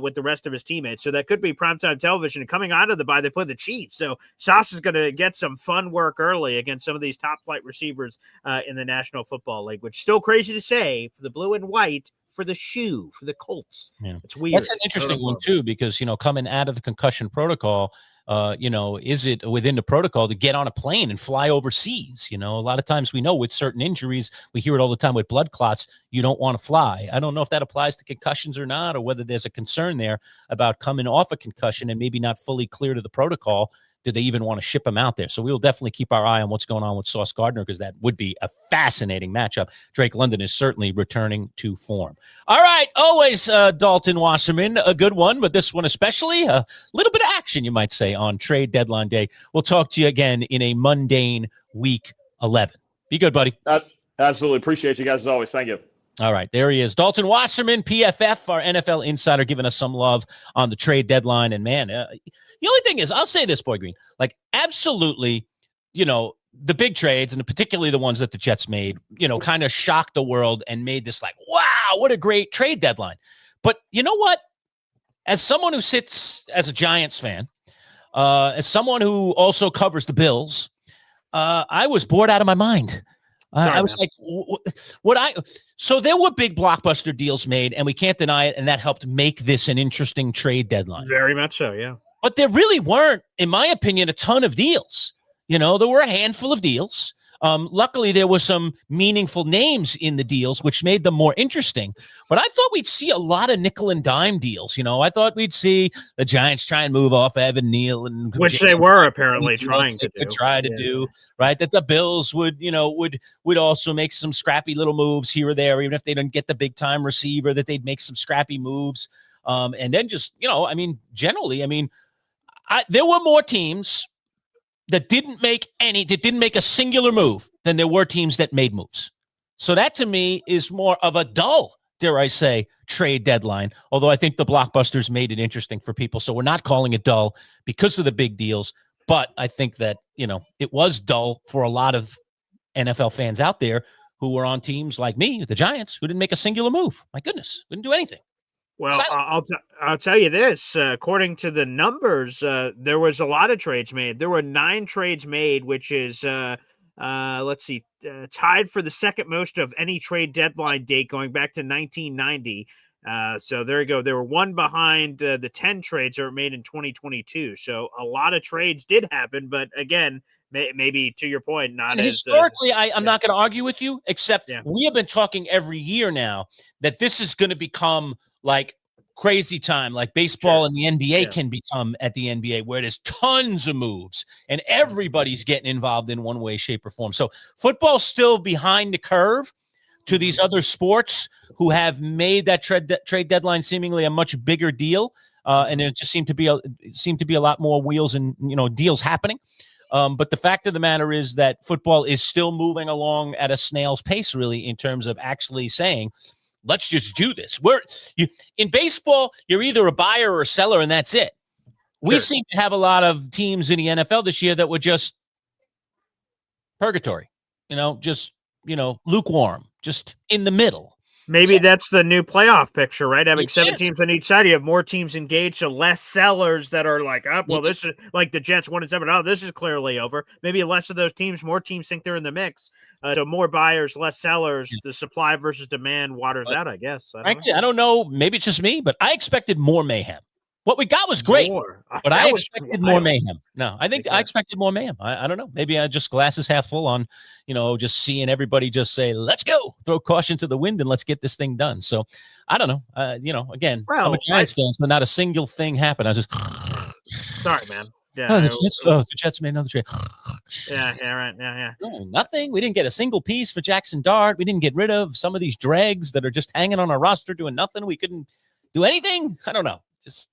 with the rest of his teammates, so that could be primetime television. And coming out of the bye, they play the Chiefs, so Sauce is going to get some fun work early against some of these top-flight receivers in the National Football League, which is still crazy to say for the blue and white, for the shoe, for the Colts. Yeah. It's weird. That's an interesting one, too, because, coming out of the concussion protocol, is it within the protocol to get on a plane and fly overseas? A lot of times we know with certain injuries, we hear it all the time with blood clots, you don't want to fly. I don't know if that applies to concussions or not, or whether there's a concern there about coming off a concussion and maybe not fully clear to the protocol. Do they even want to ship him out there? So we will definitely keep our eye on what's going on with Sauce Gardner, because that would be a fascinating matchup. Drake London is certainly returning to form. All right, always Dalton Wasserman, a good one, but this one especially, a little bit of action, you might say, on trade deadline day. We'll talk to you again in a mundane week 11. Be good, buddy. Absolutely. Appreciate you guys as always. Thank you. All right, there he is. Dalton Wasserman, PFF, our NFL insider, giving us some love on the trade deadline. And, man, the only thing is, I'll say this, Boy Green, absolutely, the big trades, and particularly the ones that the Jets made, kind of shocked the world and made this wow, what a great trade deadline. But you know what? As someone who sits as a Giants fan, as someone who also covers the Bills, I was bored out of my mind. I was like, so there were big blockbuster deals made, and we can't deny it, and that helped make this an interesting trade deadline. Very much so, yeah. But there really weren't, in my opinion, a ton of deals. There were a handful of deals. Luckily, there were some meaningful names in the deals, which made them more interesting. But I thought we'd see a lot of nickel and dime deals. I thought weuld see the Giants try and move off Evan Neal, and which they were apparently trying to do. Right? That the Bills would also make some scrappy little moves here or there, even if they didn't get the big time receiver. That they'd make some scrappy moves, and then just generally, there were more teams that didn't make a singular move than there were teams that made moves. So that to me is more of a dull dare I say, trade deadline. Although I think the blockbusters made it interesting for people. So we're not calling it dull because of the big deals. But I think that, it was dull for a lot of NFL fans out there who were on teams like me, the Giants, who didn't make a singular move. My goodness, didn't do anything. Well, I'll tell you this. According to the numbers, there was a lot of trades made. There were 9 trades made, which is let's see, tied for the second most of any trade deadline date going back to 1990. So there you go. They were one behind the 10 trades that were made in 2022. So a lot of trades did happen, but again, maybe to your point, not and as historically. I'm not going to argue with you, except we have been talking every year now that this is going to become like crazy time, like baseball and the NBA can become at the NBA, where there's tons of moves and everybody's getting involved in one way, shape, or form. So football's still behind the curve to these other sports who have made that trade deadline seemingly a much bigger deal, and it just seemed to be a lot more wheels and deals happening. But the fact of the matter is that football is still moving along at a snail's pace, really, in terms of actually saying, let's just do this. In baseball, you're either a buyer or a seller, and that's it. We seem to have a lot of teams in the NFL this year that were just purgatory, lukewarm, just in the middle. Maybe that's the new playoff picture, right? Having 7 teams on each side, you have more teams engaged, so less sellers that are like, this is like the Jets 1-7. Oh, this is clearly over. Maybe less of those teams, more teams think they're in the mix. So more buyers, less sellers. The supply versus demand waters out, I guess. I don't know. Maybe it's just me, but I expected more mayhem. What we got was great, but I expected more mayhem. No, I think I expected more mayhem. I don't know. Maybe I just glasses half full on, just seeing everybody just say, let's go, throw caution to the wind and let's get this thing done. So I don't know. Again, I'm a Giants fan, so not a single thing happened. I was just, sorry, man. Yeah, the Jets made another trade. Yeah. No, nothing. We didn't get a single piece for Jackson Dart. We didn't get rid of some of these dregs that are just hanging on our roster doing nothing. We couldn't do anything. I don't know.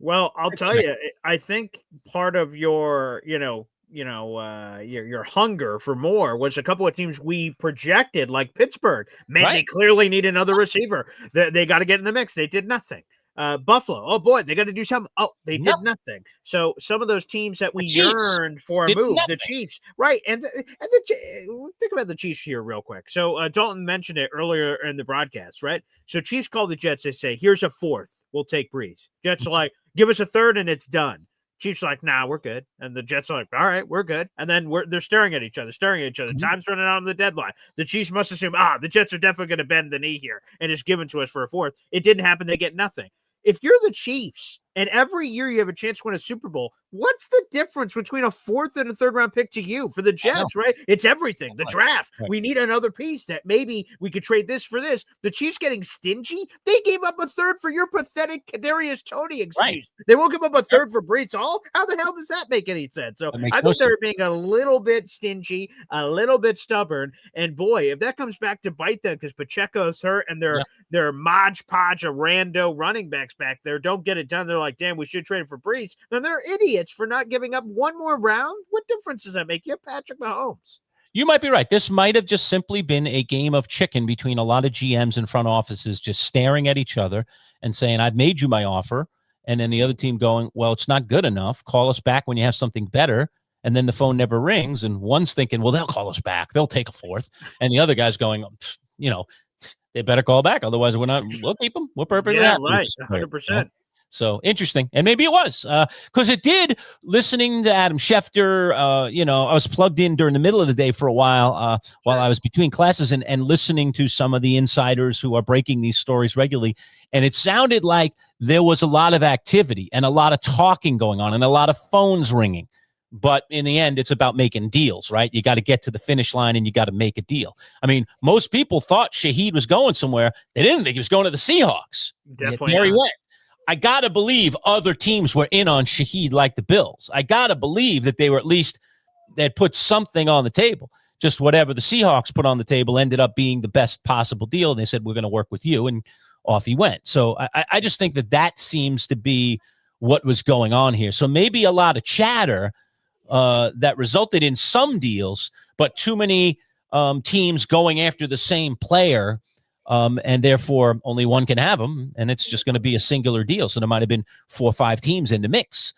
I'll tell you, I think part of your, your hunger for more was a couple of teams we projected, like Pittsburgh. Man, They clearly need another receiver. They got to get in the mix. They did nothing. Buffalo, oh boy, they got to do something. Oh, they did nothing. So some of those teams that we yearned for a move, the Chiefs, right? And think about the Chiefs here real quick. So Dalton mentioned it earlier in the broadcast, right? So Chiefs call the Jets. They say, "Here's a 4th. We'll take Breeze." Jets are like, "Give us a 3rd, and it's done." Chiefs are like, "Nah, we're good." And the Jets are like, "All right, we're good." And then they're staring at each other. Time's running out on the deadline. The Chiefs must assume, the Jets are definitely going to bend the knee here and it's given to us for a 4th. It didn't happen. They get nothing. If you're the Chiefs and every year you have a chance to win a Super Bowl, what's the difference between a 4th and a 3rd round pick to you? For the Jets, right? It's everything. The draft. Right. We need another piece that maybe we could trade this for this. The Chiefs getting stingy. They gave up a 3rd for your pathetic Kadarius Toney excuse. Right. They won't give up a 3rd for Brees Hall. How the hell does that make any sense? So I think they're being a little bit stingy, a little bit stubborn. And boy, if that comes back to bite them because Pacheco's hurt and their Modge Podge of rando running backs back there don't get it done. They're like, damn, we should trade for Brees. Then they're idiots for not giving up one more round. What difference does that make? You have Patrick Mahomes. You might be right. This might have just simply been a game of chicken between a lot of GMs and front offices just staring at each other and saying, I've made you my offer. And then the other team going, well, it's not good enough. Call us back when you have something better. And then the phone never rings. And one's thinking, well, they'll call us back. They'll take a 4th. And the other guy's going, they better call back. Otherwise, we'll keep them. We're perfectly happy. Right. 100%. So interesting. And maybe it was because it did. Listening to Adam Schefter, I was plugged in during the middle of the day for a while I was between classes and listening to some of the insiders who are breaking these stories regularly. And it sounded like there was a lot of activity and a lot of talking going on and a lot of phones ringing. But in the end, it's about making deals, right? You got to get to the finish line and you got to make a deal. I mean, most people thought Shaheed was going somewhere. They didn't think he was going to the Seahawks. Definitely. There he went. I got to believe other teams were in on Shaheed like the Bills. I got to believe that they were they'd put something on the table. Just whatever the Seahawks put on the table ended up being the best possible deal. And they said, we're going to work with you. And off he went. So I just think that seems to be what was going on here. So maybe a lot of chatter that resulted in some deals, but too many teams going after the same player and therefore only one can have them, and it's just going to be a singular deal. So there might have been 4 or 5 teams in the mix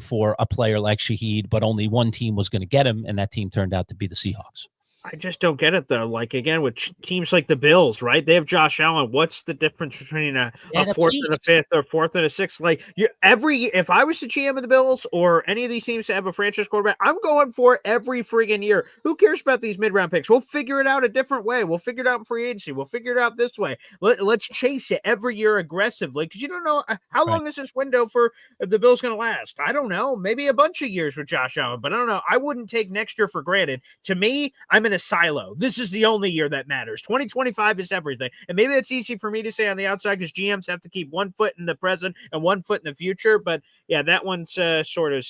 for a player like Shaheed, but only one team was going to get him, and that team turned out to be the Seahawks. I just don't get it, though. Like, again, with teams like the Bills, right? They have Josh Allen. What's the difference between a fourth and a fifth or fourth and a sixth? Like, if I was the GM of the Bills or any of these teams to have a franchise quarterback, I'm going for every friggin' year. Who cares about these mid-round picks? We'll figure it out a different way. We'll figure it out in free agency. We'll figure it out this way. Let's chase it every year aggressively, because you don't know how long is this window for the Bills going to last. I don't know. Maybe a bunch of years with Josh Allen, but I don't know. I wouldn't take next year for granted. To me, I'm in a silo. This is the only year that matters. 2025 is everything. And maybe it's easy for me to say on the outside because GMs have to keep one foot in the present and one foot in the future. But yeah, that one's sort of,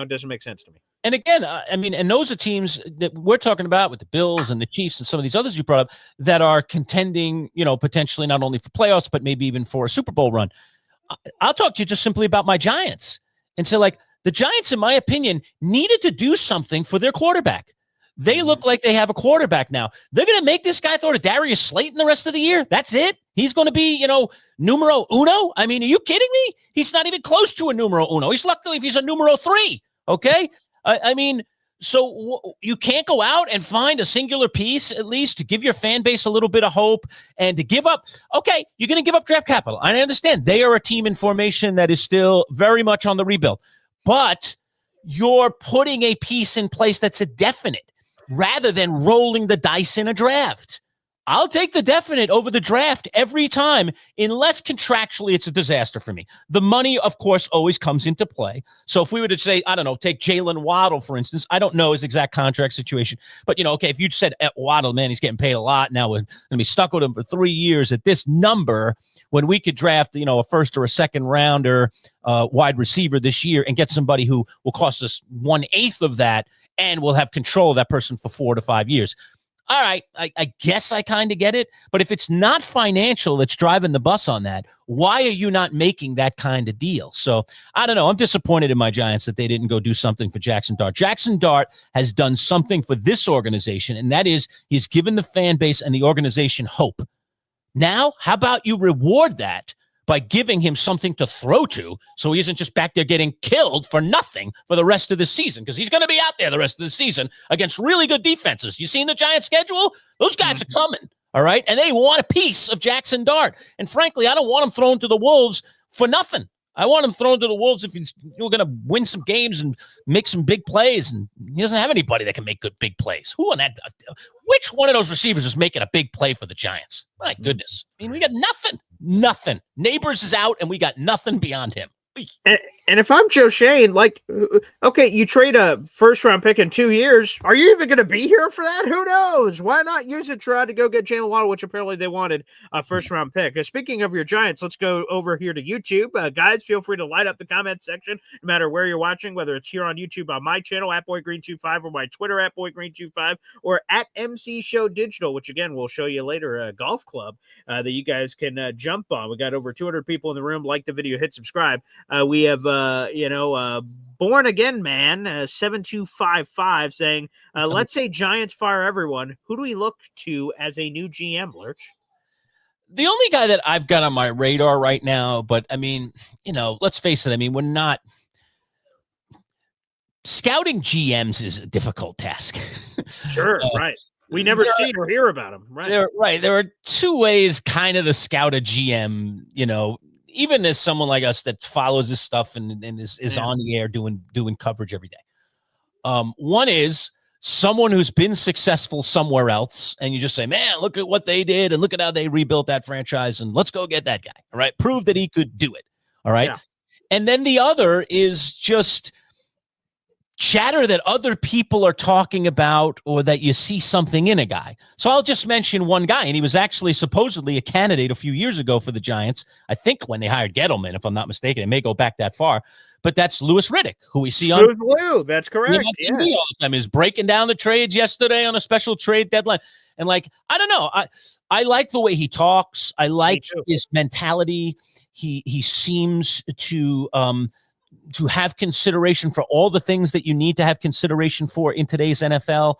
doesn't make sense to me. And again, and those are teams that we're talking about with the Bills and the Chiefs and some of these others you brought up that are contending, potentially not only for playoffs, but maybe even for a Super Bowl run. I'll talk to you just simply about my Giants and say, the Giants, in my opinion, needed to do something for their quarterback. They look like they have a quarterback now. They're going to make this guy throw to Darius Slayton the rest of the year. That's it. He's going to be, numero uno. I mean, are you kidding me? He's not even close to a numero uno. He's lucky if he's a numero 3. Okay. So you can't go out and find a singular piece, at least to give your fan base a little bit of hope and to give up. Okay. You're going to give up draft capital. I understand they are a team in formation that is still very much on the rebuild, but you're putting a piece in place that's a definite, rather than rolling the dice in a draft. I'll take the definite over the draft every time, unless contractually it's a disaster for me. The money, of course, always comes into play. So if we were to say, I don't know, take Jalen Waddle, for instance, I don't know his exact contract situation, but, if you'd said Waddle, man, he's getting paid a lot. Now we're going to be stuck with him for 3 years at this number when we could draft, a first or a second rounder wide receiver this year and get somebody who will cost us 1/8 of that, and we'll have control of that person for 4 to 5 years. All right, I guess I kind of get it. But if it's not financial that's driving the bus on that, why are you not making that kind of deal? So I don't know. I'm disappointed in my Giants that they didn't go do something for Jackson Dart. Jackson Dart has done something for this organization, and that is he's given the fan base and the organization hope. Now, how about you reward that by giving him something to throw to so he isn't just back there getting killed for nothing for the rest of the season, because he's going to be out there the rest of the season against really good defenses. You seen the Giants schedule? Those guys are coming, all right? And they want a piece of Jackson Dart. And frankly, I don't want him thrown to the Wolves for nothing. I want him thrown to the Wolves if he's going to win some games and make some big plays, and he doesn't have anybody that can make good big plays. Who on that? Which one of those receivers is making a big play for the Giants? My goodness. I mean, we got nothing. Neighbors is out, and we got nothing beyond him. And if I'm Joe Shane, okay, you trade a first-round pick in 2 years. Are you even going to be here for that? Who knows? Why not use it to try to go get Jalen Waddle, which apparently they wanted a first-round pick. Speaking of your Giants, let's go over here to YouTube. Guys, feel free to light up the comment section, no matter where you're watching, whether it's here on YouTube on my channel, @BoyGreen25, or my Twitter, @BoyGreen25, or @MC Show Digital, which, again, we'll show you later, a golf club that you guys can jump on. We got over 200 people in the room. Like the video, hit subscribe. We have, Born Again Man, 7255 saying, let's say Giants fire everyone. Who do we look to as a new GM, Lerch? The only guy that I've got on my radar right now, but I mean, let's face it. I mean, we're not scouting GMs is a difficult task. Sure. Right. We never see or hear about them. Right. There are two ways kind of to scout a GM, even as someone like us that follows this stuff and is on the air doing coverage every day. One is someone who's been successful somewhere else, and you just say, man, look at what they did, and look at how they rebuilt that franchise, and let's go get that guy. All right. Prove that he could do it. All right. Yeah. And then the other is just chatter that other people are talking about, or that you see something in a guy. So I'll just mention one guy, and he was actually supposedly a candidate a few years ago for the Giants. I think when they hired Gettleman, if I'm not mistaken. It may go back that far, but that's Louis Riddick, who we see on Lou. That's correct. TV all the time. Is breaking down the trades yesterday on a special trade deadline. And I don't know. I like the way he talks. I like his mentality. He seems to have consideration for all the things that you need to have consideration for in today's NFL.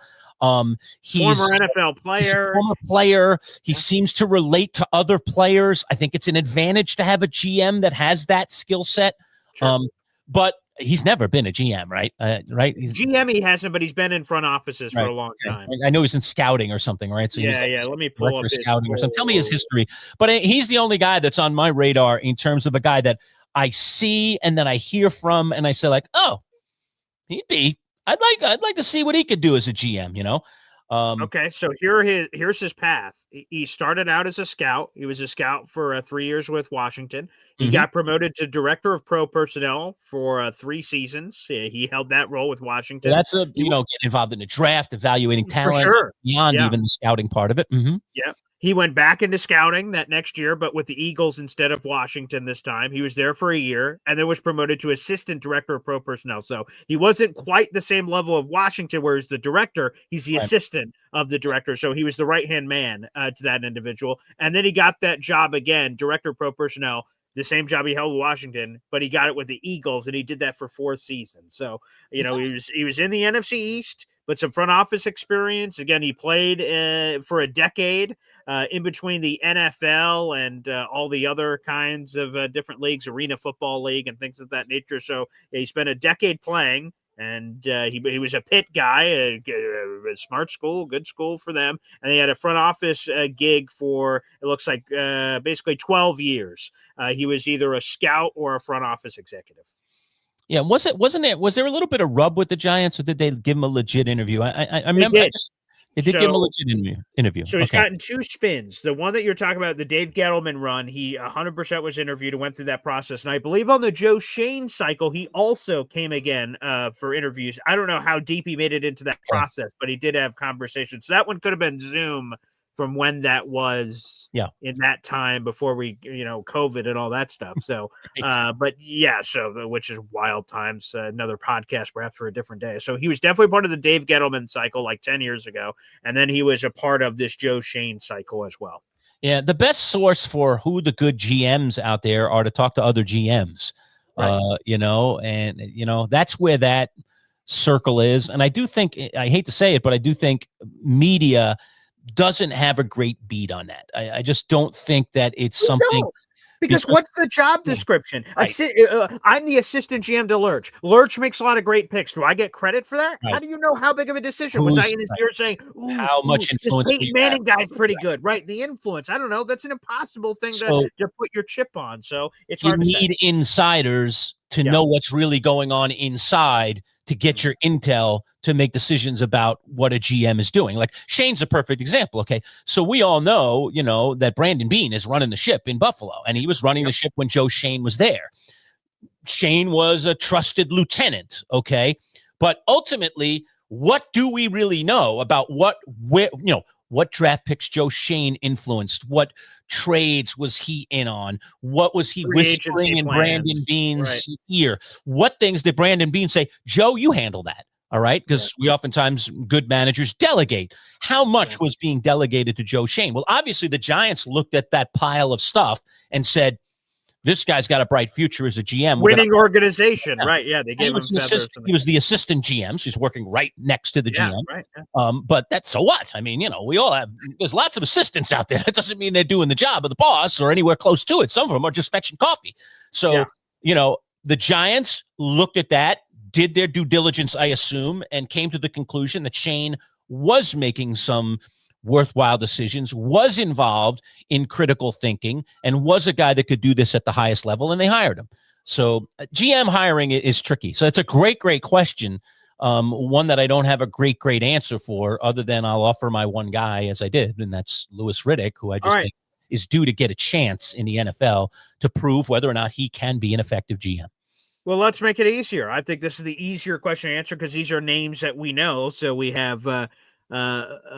He's Former NFL He's a player. former player. He seems to relate to other players. I think it's an advantage to have a GM that has that skill set. Sure. But he's never been a GM, right? Right? GM he hasn't, but he's been in front offices for a long time. I know he's in scouting or something, right? So he was Let me pull up his scouting or something. Tell me his history. But he's the only guy that's on my radar in terms of a guy that I see and then I hear from, and I say like, oh, I'd like to see what he could do as a GM, you know? Okay, so here's his path. He started out as a scout. He was a scout for 3 years with Washington. He got promoted to director of pro personnel for 3 seasons. He held that role with Washington. So that's getting involved in the draft, evaluating talent, sure. beyond even the scouting part of it. Yeah. He went back into scouting that next year, but with the Eagles instead of Washington this time. He was there for a year and then was promoted to assistant director of pro personnel. So he wasn't quite the same level of Washington, whereas the director, he's the assistant of the director. So he was the right-hand man to that individual. And then he got that job again, director of pro personnel, the same job he held with Washington, but he got it with the Eagles, and he did that for 4 seasons. So, he was in the NFC East, but some front office experience. Again, he played for a decade in between the NFL and all the other kinds of different leagues, Arena Football League and things of that nature. So he spent a decade playing. And he was a Pitt guy, a smart school, good school for them. And he had a front office gig for, it looks like, basically 12 years. He was either a scout or a front office executive. Yeah, was there a little bit of rub with the Giants, or did they give him a legit interview? I remember they did give him a legit interview. So he's gotten 2 spins. The one that you're talking about, the Dave Gettleman run, he 100% was interviewed and went through that process. And I believe on the Joe Shane cycle, he also came again for interviews. I don't know how deep he made it into that process, but he did have conversations. So that one could have been Zoom from when that was in that time before we, COVID and all that stuff. So, which is wild times, another podcast, perhaps for a different day. So he was definitely part of the Dave Gettleman cycle like 10 years ago. And then he was a part of this Joe Shane cycle as well. Yeah. The best source for who the good GMs out there are to talk to other GMs, that's where that circle is. And I do think, I hate to say it, but I do think media doesn't have a great beat on that. I just don't think that it's something. Because what's the job description? Right. I'm the assistant GM to Lerch. Lerch makes a lot of great picks. Do I get credit for that? Right. How do you know how big of a decision? Was I in his ear saying, how much influence? This Peyton Manning guy's pretty good, right? The influence. I don't know. That's an impossible thing to put your chip on. So it's hard to say. You need insiders to know what's really going on inside to get your intel to make decisions about what a GM is doing. Like Shane's a perfect example. Okay. So we all know, that Brandon Beane is running the ship in Buffalo, and he was running the ship when Joe Shane was there. Shane was a trusted lieutenant. Okay. But ultimately, what do we really know about what draft picks Joe Shane influenced? What trades was he in on? What was he whispering in Brandon Beane's ear? What things did Brandon Beane say? Joe, you handle that. All right. Because we oftentimes, good managers delegate. How much was being delegated to Joe Shane? Well, obviously the Giants looked at that pile of stuff and said, this guy's got a bright future as a GM. Winning organization, right? Yeah, they gave him feathers. He was the assistant GM, so he's working right next to the GM. Right. But that's so what? I mean, we all have. There's lots of assistants out there. That doesn't mean they're doing the job of the boss or anywhere close to it. Some of them are just fetching coffee. So the Giants looked at that, did their due diligence, I assume, and came to the conclusion that Shane was making some worthwhile decisions, was involved in critical thinking, and was a guy that could do this at the highest level, and they hired him. So GM hiring is tricky. So it's a great question. One that I don't have a great answer for, other than I'll offer my one guy as I did, and that's Louis Riddick, who I just think is due to get a chance in the NFL to prove whether or not he can be an effective GM. Well, let's make it easier. I think this is the easier question to answer because these are names that we know. So we have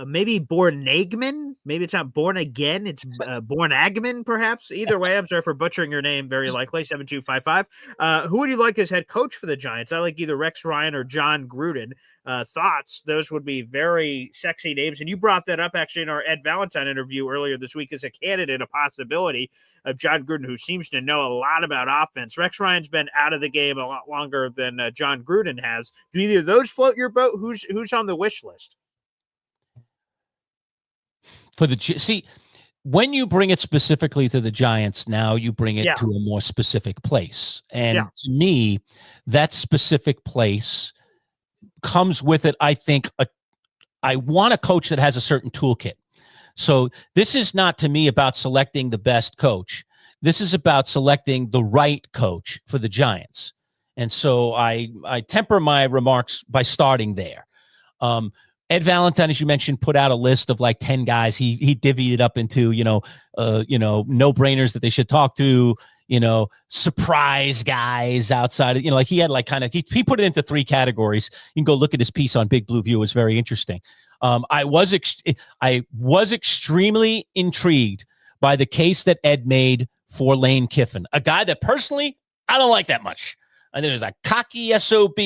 maybe Bornagman. Maybe it's not Born Again. It's Bornagman, perhaps. Either way, I'm sorry for butchering your name. Very likely 7255. Who would you like as head coach for the Giants? I like either Rex Ryan or John Gruden. Thoughts? Those would be very sexy names. And you brought that up actually in our Ed Valentine interview earlier this week as a candidate, a possibility of John Gruden, who seems to know a lot about offense. Rex Ryan's been out of the game a lot longer than John Gruden has. Do either of those float your boat? Who's on the wish list? See, when you bring it specifically to the Giants, now you bring it Yeah. to a more specific place. And Yeah. to me, that specific place comes with it, I think, I want a coach that has a certain toolkit. So this is not, to me, about selecting the best coach. This is about selecting the right coach for the Giants. And so I temper my remarks by starting there. Ed Valentine, as you mentioned, put out a list of like 10 guys. He divvied it up into, no-brainers that they should talk to, surprise guys outside of, like he had like kind of, he put it into 3 categories. You can go look at his piece on Big Blue View. It was very interesting. I was extremely intrigued by the case that Ed made for Lane Kiffin, a guy that personally I don't like that much. I think there's a cocky SOB.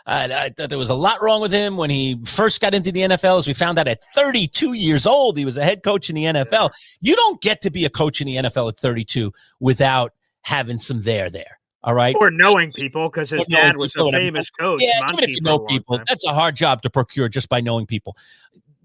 I thought there was a lot wrong with him when he first got into the NFL. As we found out at 32 years old, he was a head coach in the NFL. You don't get to be a coach in the NFL at 32 without having some there. All right. Or knowing people, because his dad was a famous coach. Yeah, even if you know people, that's a hard job to procure just by knowing people.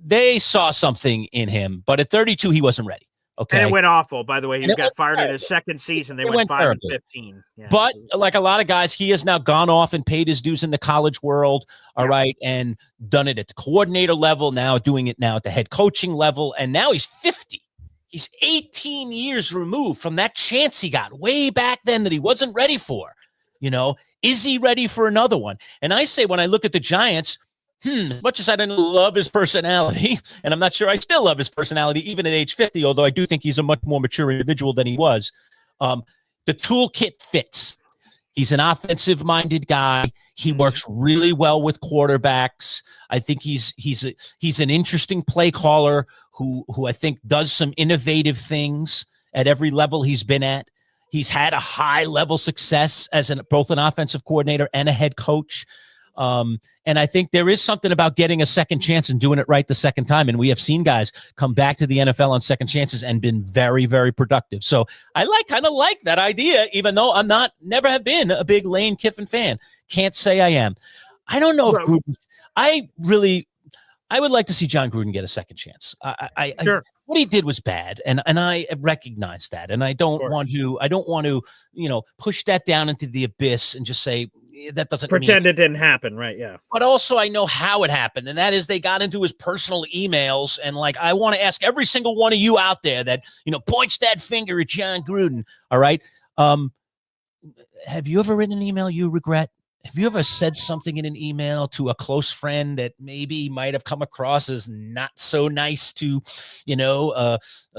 They saw something in him, but at 32, he wasn't ready. Okay. And it went awful, by the way. He got fired in his second season. They went 5-15. Yeah. But like a lot of guys, he has now gone off and paid his dues in the college world. All right. And done it at the coordinator level, now doing it now at the head coaching level. And now he's 50. He's 18 years removed from that chance he got way back then that he wasn't ready for. Is he ready for another one? And I say, when I look at the Giants, as much as I didn't love his personality, and I'm not sure I still love his personality, even at age 50, although I do think he's a much more mature individual than he was, the toolkit fits. He's an offensive-minded guy. He works really well with quarterbacks. I think he's an interesting play caller who I think does some innovative things at every level he's been at. He's had a high-level success as both an offensive coordinator and a head coach. And I think there is something about getting a second chance and doing it right the second time. And we have seen guys come back to the NFL on second chances and been very, very productive. So I kind of like that idea, even though never have been a big Lane Kiffin fan. Can't say I am. I don't know if Gruden, I would like to see John Gruden get a second chance. Sure. What he did was bad, and I recognize that, and I don't want to push that down into the abyss and just say that doesn't pretend it didn't happen, right? Yeah. But also, I know how it happened, and that is they got into his personal emails, and I want to ask every single one of you out there that points that finger at John Gruden. All right, have you ever written an email you regret? Have you ever said something in an email to a close friend that maybe might have come across as not so nice to,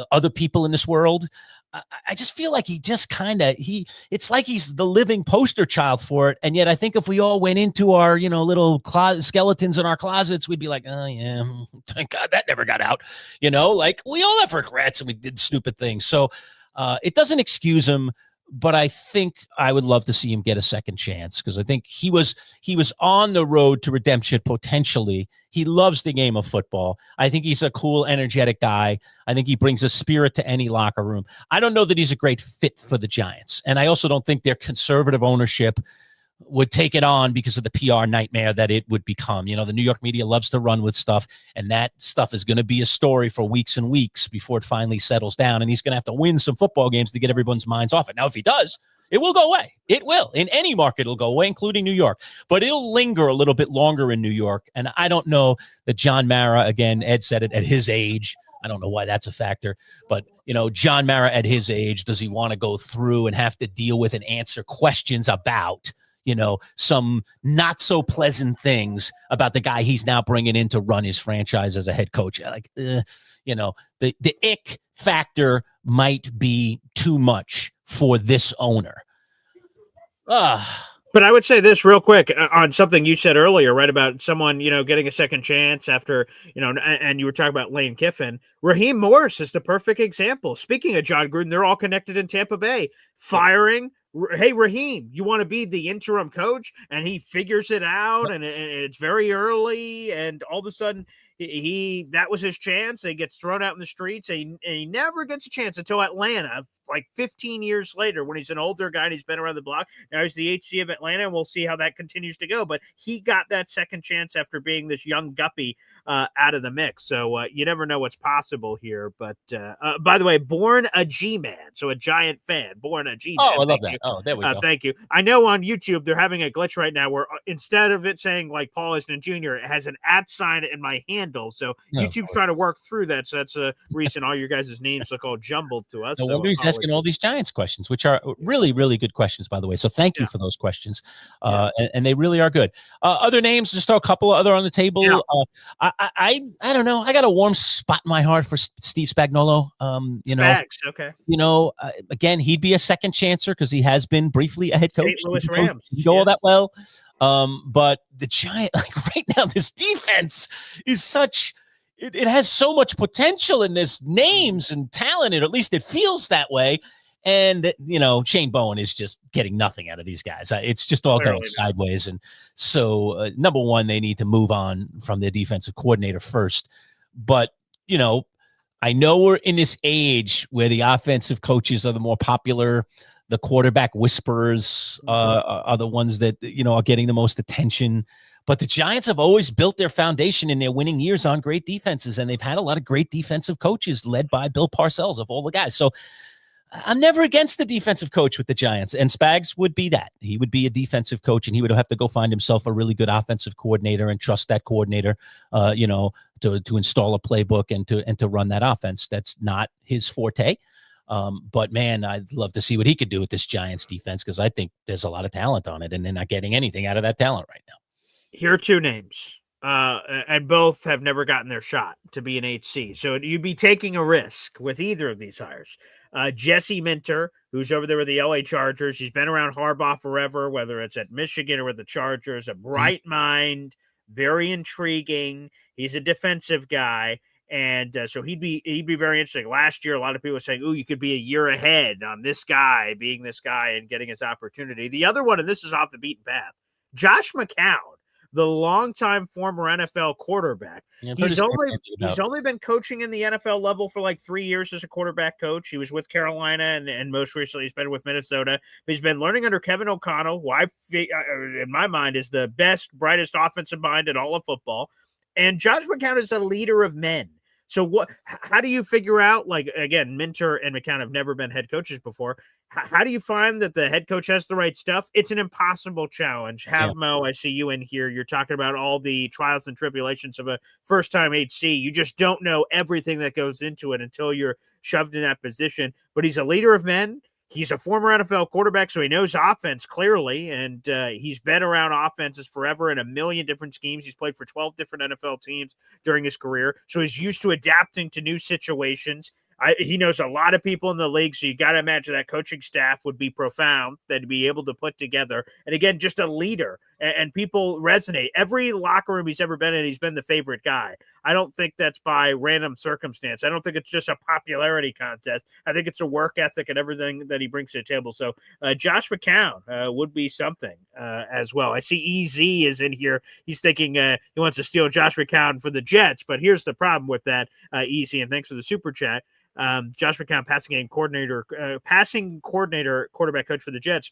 other people in this world? I just feel like he just it's like he's the living poster child for it. And yet I think if we all went into our, little skeletons in our closets, we'd be like, oh yeah, thank God that never got out. We all have regrets and we did stupid things. So it doesn't excuse him. But I think I would love to see him get a second chance because I think he was on the road to redemption potentially. He loves the game of football. I think he's a cool, energetic guy. I think he brings a spirit to any locker room. I don't know that he's a great fit for the Giants. And I also don't think their conservative ownership would take it on because of the PR nightmare that it would become. The New York media loves to run with stuff, and that stuff is going to be a story for weeks and weeks before it finally settles down, and he's going to have to win some football games to get everyone's minds off it. Now, if he does, it will go away. It will. In any market, it'll go away, including New York. But it'll linger a little bit longer in New York, and I don't know that John Mara, again, Ed said it, at his age, I don't know why that's a factor, but, John Mara at his age, does he want to go through and have to deal with and answer questions about some not so pleasant things about the guy he's now bringing in to run his franchise as a head coach? The ick factor might be too much for this owner. But I would say this real quick on something you said earlier, right, about someone, getting a second chance after, and you were talking about Lane Kiffin. Raheem Morris is the perfect example. Speaking of John Gruden, they're all connected in Tampa Bay. Firing, hey, Raheem, you want to be the interim coach? And he figures it out, and it's very early, and all of a sudden that was his chance. He gets thrown out in the streets, and he never gets a chance until Atlanta, like 15 years later, when he's an older guy and he's been around the block. Now he's the HC of Atlanta, and we'll see how that continues to go. But he got that second chance after being this young guppy out of the mix. So you never know what's possible here. But by the way, born a G-man, so a Giant fan, born a G-man. Oh, I love that. Oh, there we go. Thank you. I know on YouTube they're having a glitch right now where instead of it saying like Paul Easton Jr., it has an @ sign in my handle. So YouTube's trying to work through that. So that's a reason all your guys' names look all jumbled to us. No wonder he's asking all these Giants questions, which are really, really good questions, by the way. So thank you for those questions. And they really are good. Other names, just throw a couple of other on the table. Yeah. I don't know. I got a warm spot in my heart for Steve Spagnuolo. Okay. Again, he'd be a second chancer because he has been briefly a head coach. St. Louis Rams. Didn't go all that well. But the Giant, like right now, this defense is such. It has so much potential in this names and talent, or at least it feels that way. And, Shane Bowen is just getting nothing out of these guys. It's just all going sideways. And so, number one, they need to move on from their defensive coordinator first. But, I know we're in this age where the offensive coaches are the more popular. The quarterback whisperers are the ones that, are getting the most attention. But the Giants have always built their foundation in their winning years on great defenses, and they've had a lot of great defensive coaches led by Bill Parcells of all the guys. So I'm never against the defensive coach with the Giants, and Spags would be that. He would be a defensive coach, and he would have to go find himself a really good offensive coordinator and trust that coordinator, to install a playbook and to run that offense. That's not his forte. But man, I'd love to see what he could do with this Giants defense, because I think there's a lot of talent on it, and they're not getting anything out of that talent right now. Here are two names, and both have never gotten their shot to be an HC. So you'd be taking a risk with either of these hires. Jesse Minter, who's over there with the LA Chargers. He's been around Harbaugh forever, whether it's at Michigan or with the Chargers. A bright mind, very intriguing. He's a defensive guy. And so he'd be very interesting. Last year, a lot of people were saying, "Ooh, you could be a year ahead on this guy being this guy and getting his opportunity." The other one, and this is off the beaten path, Josh McCown, the longtime former NFL quarterback. Yeah, he's only been coaching in the NFL level for like 3 years as a quarterback coach. He was with Carolina and most recently he's been with Minnesota. But he's been learning under Kevin O'Connell, who in my mind is the best, brightest offensive mind in all of football. And Josh McCown is a leader of men. So how do you figure out, like, again, Minter and McCown have never been head coaches before. How do you find that the head coach has the right stuff? It's an impossible challenge. Mo, I see you in here. You're talking about all the trials and tribulations of a first-time HC. You just don't know everything that goes into it until you're shoved in that position. But he's a leader of men. He's a former NFL quarterback, so he knows offense clearly, and he's been around offenses forever in a million different schemes. He's played for 12 different NFL teams during his career, so he's used to adapting to new situations. He knows a lot of people in the league, so you got to imagine that coaching staff would be profound, that'd be able to put together. And again, just a leader, and people resonate. Every locker room he's ever been in, he's been the favorite guy. I don't think that's by random circumstance. I don't think it's just a popularity contest. I think it's a work ethic and everything that he brings to the table. So Josh McCown would be something as well. I see EZ is in here. He's thinking he wants to steal Josh McCown for the Jets, but here's the problem with that, EZ, and thanks for the super chat. Josh McCown, passing coordinator, quarterback coach for the Jets.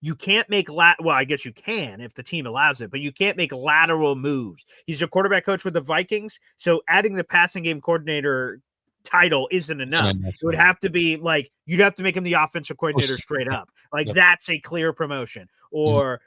You can't make well, I guess you can if the team allows it, but you can't make lateral moves. He's a quarterback coach with the Vikings, so adding the passing game coordinator title isn't enough. It would have to be like, you'd have to make him the offensive coordinator straight up. Like, that's a clear promotion. Or,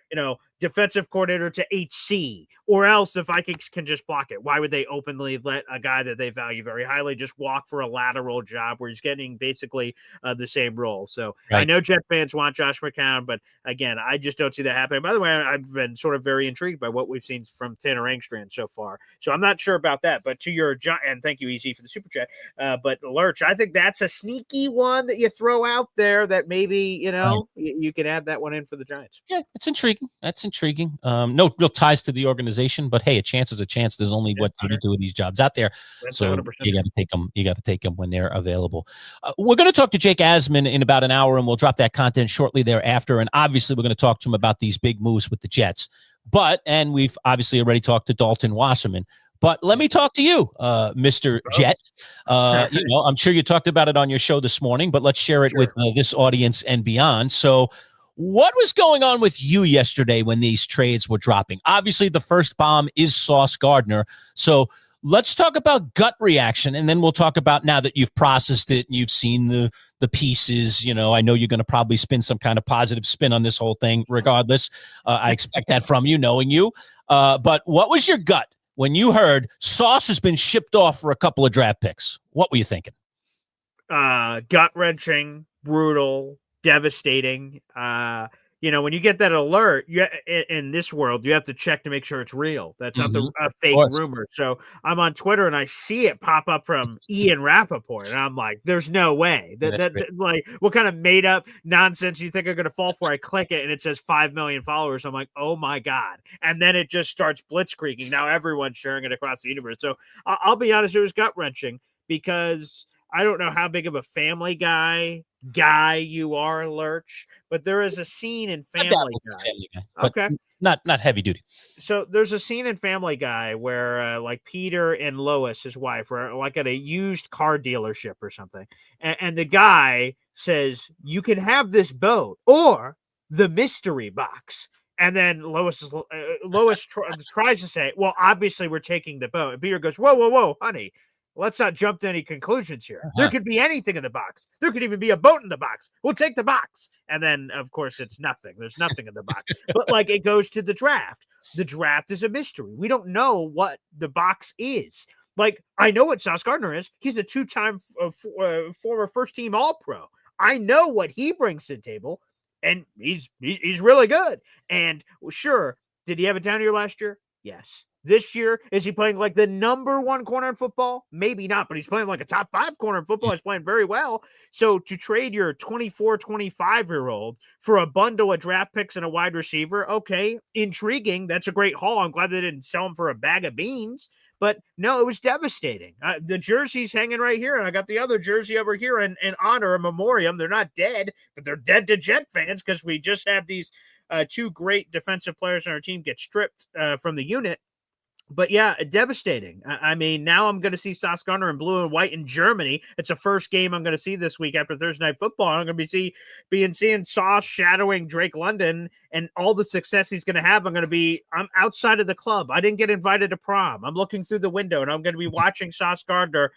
defensive coordinator to HC, or else if I can just block it. Why would they openly let a guy that they value very highly just walk for a lateral job where he's getting basically the same role? So I know Jet fans want Josh McCown, but again, I just don't see that happening. By the way, I've been sort of very intrigued by what we've seen from Tanner Engstrand so far. So I'm not sure about that, but to your, and thank you, EZ, for the super chat. But Lerch, I think that's a sneaky one that you throw out there that maybe, you can add that one in for the Giants. Yeah, it's intriguing. That's intriguing. No real ties to the organization, but hey, a chance is a chance. There's only 32 of these jobs out there. That's so 100%. You got to take them. You got to take them when they're available. We're going to talk to Jake Asman in about an hour, and we'll drop that content shortly thereafter. And obviously, we're going to talk to him about these big moves with the Jets. And we've obviously already talked to Dalton Wasserman. But let me talk to you, Mr. Jet. I'm sure you talked about it on your show this morning, but let's share it with this audience and beyond. So what was going on with you yesterday when these trades were dropping? Obviously, the first bomb is Sauce Gardner. So let's talk about gut reaction, and then we'll talk about now that you've processed it and you've seen the pieces. I know you're going to probably spin some kind of positive spin on this whole thing regardless. I expect that from you, knowing you. But what was your gut when you heard Sauce has been shipped off for a couple of draft picks? What were you thinking? Gut-wrenching, brutal, devastating. When you get that alert, in this world, you have to check to make sure it's real. That's not a fake rumor. So I'm on Twitter and I see it pop up from Ian Rappaport, and I'm like, "There's no way like what kind of made up nonsense you think I'm going to fall for?" I click it and it says 5 million followers. I'm like, "Oh my god!" And then it just starts blitzkrieging. Now everyone's sharing it across the universe. So I'll be honest, it was gut wrenching because I don't know how big of a Family Guy you are, Lurch, but there is a scene in Family Guy. Okay, not heavy duty. So there's a scene in Family Guy where like Peter and Lois, his wife, are like at a used car dealership or something, and the guy says, "You can have this boat or the mystery box." And then Lois tries to say, "Well, obviously we're taking the boat." And Peter goes, "Whoa, honey. Let's not jump to any conclusions here. There could be anything in the box. There could even be a boat in the box. We'll take the box." And then, of course, it's nothing. There's nothing in the box. But, like, it goes to the draft. The draft is a mystery. We don't know what the box is. Like, I know what Sauce Gardner is. He's a two-time former first-team All-Pro. I know what he brings to the table, and he's really good. And, sure, did he have a down year last year? Yes. This year, is he playing like the number one corner in football? Maybe not, but he's playing like a top 5 corner in football. He's playing very well. So to trade your 24, 25-year-old for a bundle of draft picks and a wide receiver, okay, intriguing. That's a great haul. I'm glad they didn't sell him for a bag of beans. But no, it was devastating. The jersey's hanging right here, and I got the other jersey over here in honor, a memoriam. They're not dead, but they're dead to Jet fans because we just have these 2 great defensive players on our team get stripped from the unit. But yeah, devastating. I mean, now I'm going to see Sauce Gardner in blue and white in Germany. It's the first game I'm going to see this week after Thursday Night Football. I'm going to be seeing Sauce shadowing Drake London and all the success he's going to have. I'm outside of the club. I didn't get invited to prom. I'm looking through the window, and I'm going to be watching Sauce Gardner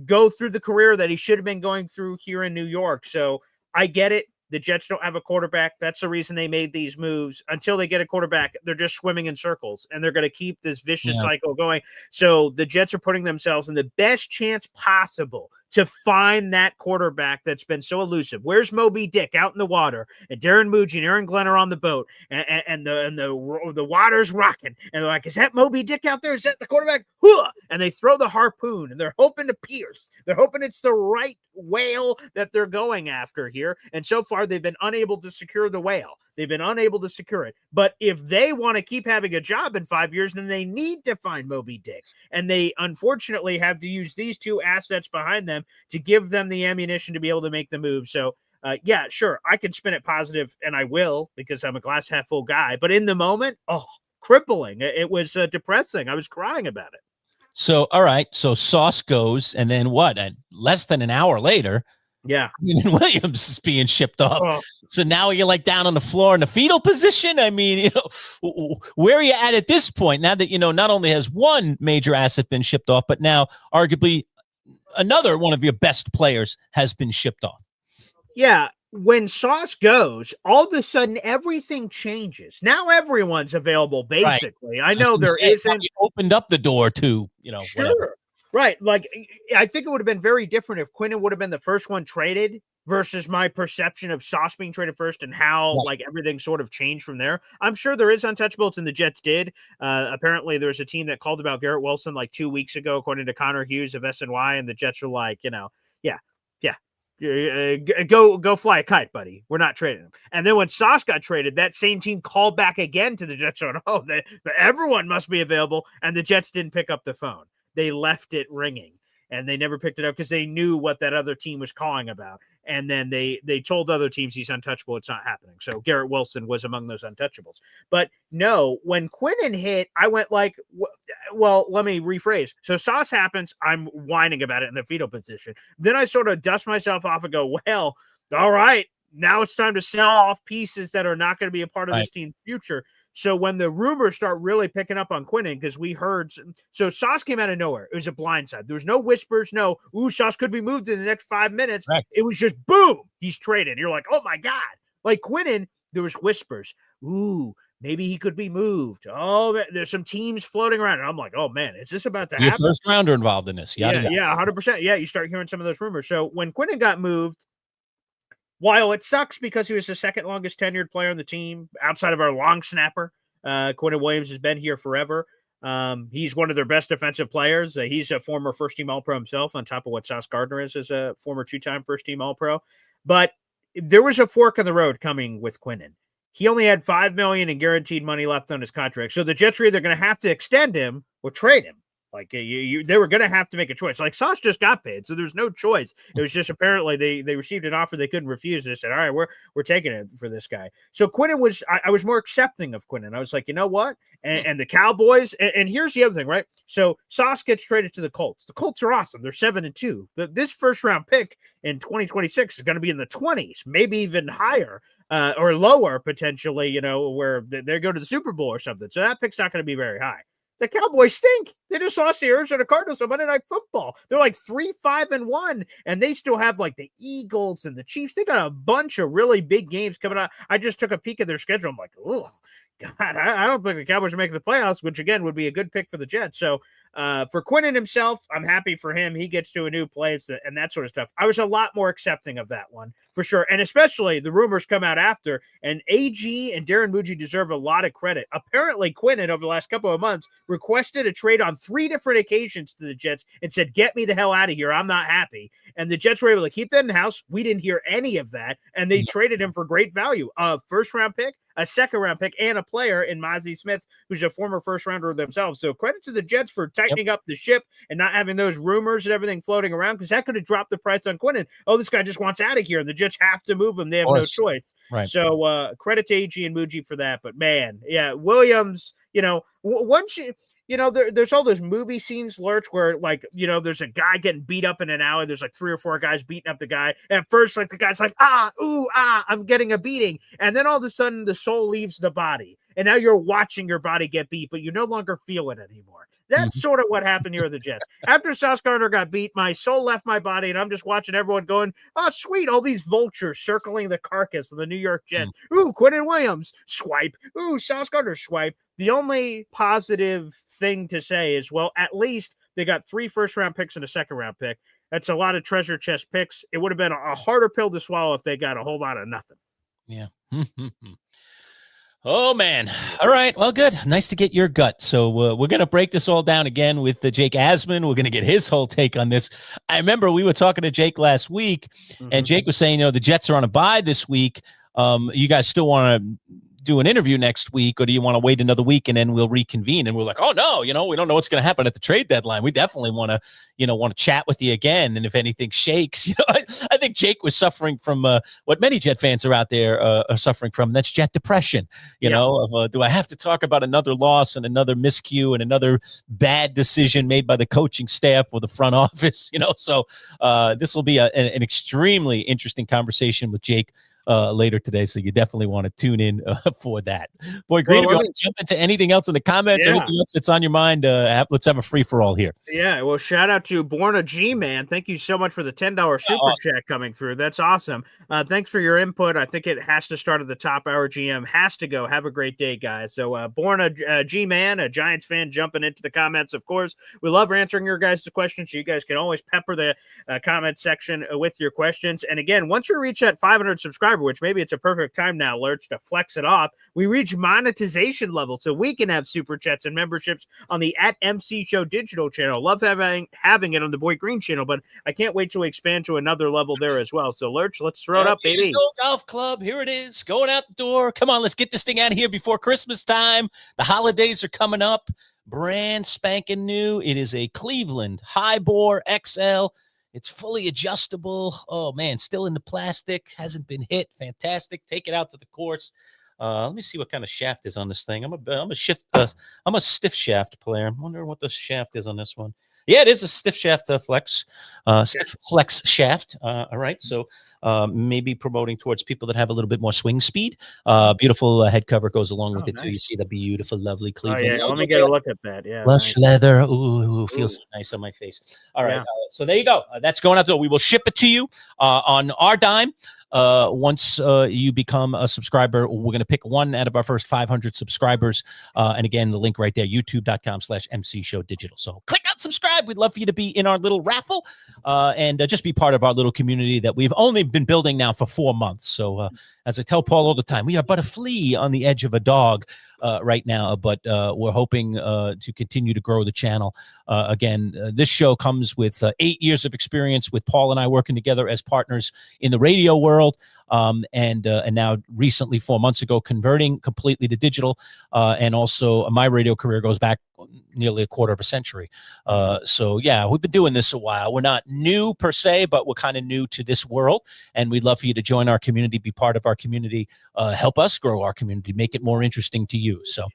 go through the career that he should have been going through here in New York. So I get it. The Jets don't have a quarterback. That's the reason they made these moves. Until they get a quarterback, they're just swimming in circles, and they're going to keep this vicious cycle going. So the Jets are putting themselves in the best chance possible to find that quarterback that's been so elusive. Where's Moby Dick out in the water? And Darren Muji and Aaron Glenn are on the boat, and the water's rocking. And they're like, "Is that Moby Dick out there? Is that the quarterback?" And they throw the harpoon, and they're hoping to pierce. They're hoping it's the right whale that they're going after here. And so far, they've been unable to secure the whale. They've been unable to secure it. But if they want to keep having a job in 5 years, then they need to find Moby Dick. And they unfortunately have to use these 2 assets behind them to give them the ammunition to be able to make the move. So, yeah, sure, I can spin it positive, and I will because I'm a glass half full guy. But in the moment, crippling. It was depressing. I was crying about it. So, all right. So Sauce goes, and then what? Less than an hour later, Williams is being shipped off. So now you're like down on the floor in the fetal position. I mean, where are you at this point? Now that, not only has one major asset been shipped off, but now arguably another one of your best players has been shipped off. Yeah. When Sauce goes, all of a sudden everything changes. Now everyone's available, basically. Right. I know there isn't. You opened up the door to, sure. Whatever. Right. Like, I think it would have been very different if Quinnen would have been the first one traded versus my perception of Sauce being traded first and how like everything sort of changed from there. I'm sure there is untouchables, and the Jets did. Apparently there's a team that called about Garrett Wilson like 2 weeks ago, according to Connor Hughes of SNY, and the Jets were like, go fly a kite, buddy. We're not trading him. And then when Sauce got traded, that same team called back again to the Jets saying, everyone must be available, and the Jets didn't pick up the phone. They left it ringing. and they never picked it up because they knew what that other team was calling about. And then they told other teams he's untouchable. It's not happening. So Garrett Wilson was among those untouchables. But no, when Quinnen hit, I went like, well, let me rephrase. So Sauce happens. I'm whining about it in the fetal position. Then I sort of dust myself off and go, well, all right, now it's time to sell off pieces that are not going to be a part of this team's future. So when the rumors start really picking up on Quinnen, because we heard, so Sauce came out of nowhere. It was a blindside. There was no whispers, Sauce could be moved in the next 5 minutes. Right. It was just boom, he's traded. You're like, oh my God. Like Quinnen, there was whispers. Maybe he could be moved. Oh, there's some teams floating around. And I'm like, oh man, is this about to happen? First rounder involved in this. Yeah, 100%. Yeah, you start hearing some of those rumors. So when Quinnen got moved, while it sucks because he was the second longest tenured player on the team outside of our long snapper, Quinnen Williams has been here forever. He's one of their best defensive players. He's a former first-team All-Pro himself, on top of what Sauce Gardner is as a former two-time first-team All-Pro. But there was a fork in the road coming with Quinnen. He only had $5 million in guaranteed money left on his contract, so the Jets are either going to have to extend him or trade him. Like they were going to have to make a choice. Like Sauce just got paid, so there's no choice. It was just apparently they received an offer they couldn't refuse. They said, "All right, we're taking it for this guy." So Quinnen was I was more accepting of Quinnen. I was like, you know what? And the Cowboys. And here's the other thing, right? So Sauce gets traded to the Colts. The Colts are awesome. They're 7-2. This first round pick in 2026 is going to be in the 20s, maybe even higher. Or lower potentially, where they go to the Super Bowl or something. So that pick's not going to be very high. The Cowboys stink. They just lost the Arizona Cardinals on Monday Night Football. They're like 3-5-1, and they still have like the Eagles and the Chiefs. They got a bunch of really big games coming out. I just took a peek at their schedule. I'm like, oh, God, I don't think the Cowboys are making the playoffs, which again would be a good pick for the Jets. So for Quinnen himself, I'm happy for him. He gets to a new place and that sort of stuff. I was a lot more accepting of that one for sure. And especially the rumors come out after, and AG and Darren Muji deserve a lot of credit. Apparently Quinnen over the last couple of months requested a trade on 3 different occasions to the Jets and said, get me the hell out of here. I'm not happy. And the Jets were able to keep that in-house. We didn't hear any of that. And they traded him for great value. A first-round pick, a second-round pick, and a player in Mozzie Smith, who's a former first-rounder themselves. So credit to the Jets for tightening up the ship and not having those rumors and everything floating around, because that could have dropped the price on Quinnen. Oh, this guy just wants out of here, and the Jets have to move him. They have no choice. Right. So credit to AG and Muji for that. But, man, yeah, Williams, once you – there's all those movie scenes, Lerch, where, like, there's a guy getting beat up in an alley. There's like 3 or 4 guys beating up the guy. And at first, like, the guy's like, I'm getting a beating. And then all of a sudden, the soul leaves the body. And now you're watching your body get beat, but you no longer feel it anymore. That's sort of what happened here with the Jets. After Sauce Gardner got beat, my soul left my body, and I'm just watching everyone going, oh, sweet, all these vultures circling the carcass of the New York Jets. Ooh, Quinnen Williams, swipe. Ooh, Sauce Gardner, swipe. The only positive thing to say is, well, at least they got 3 first-round picks and a second-round pick. That's a lot of treasure chest picks. It would have been a harder pill to swallow if they got a whole lot of nothing. Yeah. Oh, man. All right. Well, good. Nice to get your gut. So we're going to break this all down again with Jake Asman. We're going to get his whole take on this. I remember we were talking to Jake last week, and Jake was saying, the Jets are on a bye this week. You guys still want to do an interview next week, or do you want to wait another week and then we'll reconvene? And we're like, oh no, we don't know what's going to happen at the trade deadline. We definitely want to chat with you again. And if anything shakes, I think Jake was suffering from what many Jet fans are out there are suffering from. That's Jet depression, do I have to talk about another loss and another miscue and another bad decision made by the coaching staff or the front office, so this will be an extremely interesting conversation with Jake later today, so you definitely want to tune in for that. Boy Green, if you want to jump into anything else in the comments, anything else that's on your mind, let's have a free-for-all here. Yeah, well, shout out to Borna G, man. Thank you so much for the $10 super chat coming through. That's awesome. Thanks for your input. I think it has to start at the top. Our GM has to go. Have a great day, guys. So Borna G, man, a Giants fan, jumping into the comments, of course. We love answering your guys' questions, so you guys can always pepper the comment section with your questions. And again, once we reach that 500 subscribers, which maybe it's a perfect time now, Lerch, to flex it off, we reach monetization level, so we can have super chats and memberships on the @MC Show digital channel. Love having it on the Boy Green channel, but I can't wait to expand to another level there as well. So Lerch, let's throw it up, baby. Golf Club, here it is, going out the door. Come on, let's get this thing out of here before Christmas time. The holidays are coming up. brand spanking new. It is a Cleveland high bore XL. It's fully adjustable. Oh man, still in the plastic, hasn't been hit. Fantastic. Take it out to the course. Let me see what kind of shaft is on this thing. I'm a stiff shaft player. I wonder what the shaft is on this one. Yeah, it is a stiff shaft flex, stiff flex shaft. All right, so maybe promoting towards people that have a little bit more swing speed. Beautiful head cover goes along with it too. You see the beautiful, lovely Cleveland. Let me get a look at that. Yeah, lush leather. Ooh, feels so nice on my face. All right, so there you go. That's going out the door. We will ship it to you on our dime. Once you become a subscriber, we're going to pick one out of our first 500 subscribers. And again, the link right there, youtube.com/MC Show Digital. So click on subscribe. We'd love for you to be in our little raffle and just be part of our little community that we've only been building now for 4 months. So as I tell Paul all the time, we are but a flea on the edge of a dog right now, but we're hoping to continue to grow the channel. Again, this show comes with 8 years of experience with Paul and I working together as partners in the radio world. And now recently 4 months ago, converting completely to digital. And also my radio career goes back nearly a quarter of a century. So yeah, we've been doing this a while. We're not new per se, but we're kind of new to this world. And we'd love for you to join our community, be part of our community, help us grow our community, make it more interesting to you. So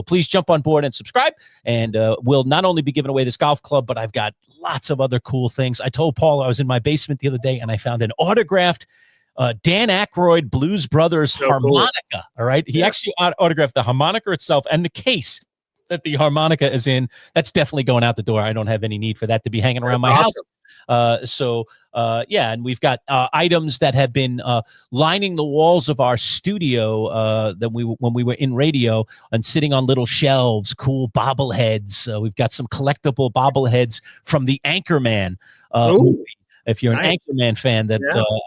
please jump on board and subscribe. And we'll not only be giving away this golf club, but I've got lots of other cool things. I told Paul I was in my basement the other day and I found an autographed Dan Aykroyd Blues Brothers harmonica. Cool. All right. He actually autographed the harmonica itself and the case that the harmonica is in. That's definitely going out the door. I don't have any need for that to be hanging around my house. And we've got items that have been lining the walls of our studio when we were in radio and sitting on little shelves, cool bobbleheads. We've got some collectible bobbleheads from the Anchorman movie. If you're an Anchorman fan, that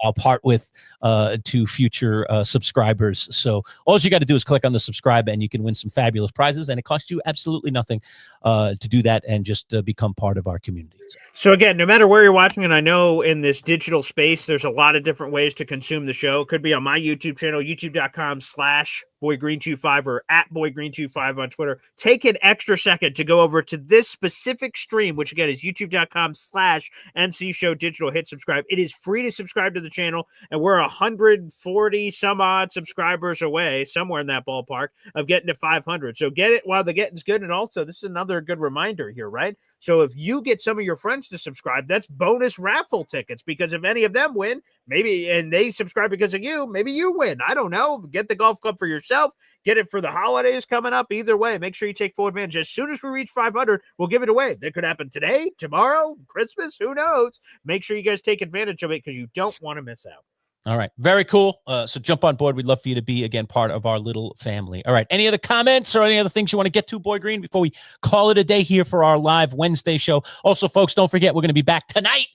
I'll part with to future subscribers. So all you got to do is click on the subscribe and you can win some fabulous prizes. And it costs you absolutely nothing to do that and just become part of our community. So again, no matter where you're watching, and I know in this digital space, there's a lot of different ways to consume the show. It could be on my YouTube channel, youtube.com/BoyGreen25 or @BoyGreen25 on Twitter. Take an extra second to go over to this specific stream, which again is youtube.com/MC Show Digital. Hit subscribe. It is free to subscribe to the channel, and we're 140 some odd subscribers away, somewhere in that ballpark, of getting to 500. So get it while the getting's good. And also, this is another good reminder here, right? So if you get some of your friends to subscribe, that's bonus raffle tickets, because if any of them win, maybe, and they subscribe because of you, maybe you win. I don't know. Get the golf club for yourself. Get it for the holidays coming up. Either way, make sure you take full advantage. As soon as we reach 500, we'll give it away. That could happen today, tomorrow, Christmas, who knows? Make sure you guys take advantage of it because you don't want to miss out. All right. Very cool. So jump on board. We'd love for you to be, again, part of our little family. All right. Any other comments or any other things you want to get to, Boy Green, before we call it a day here for our live Wednesday show? Also, folks, don't forget, we're going to be back tonight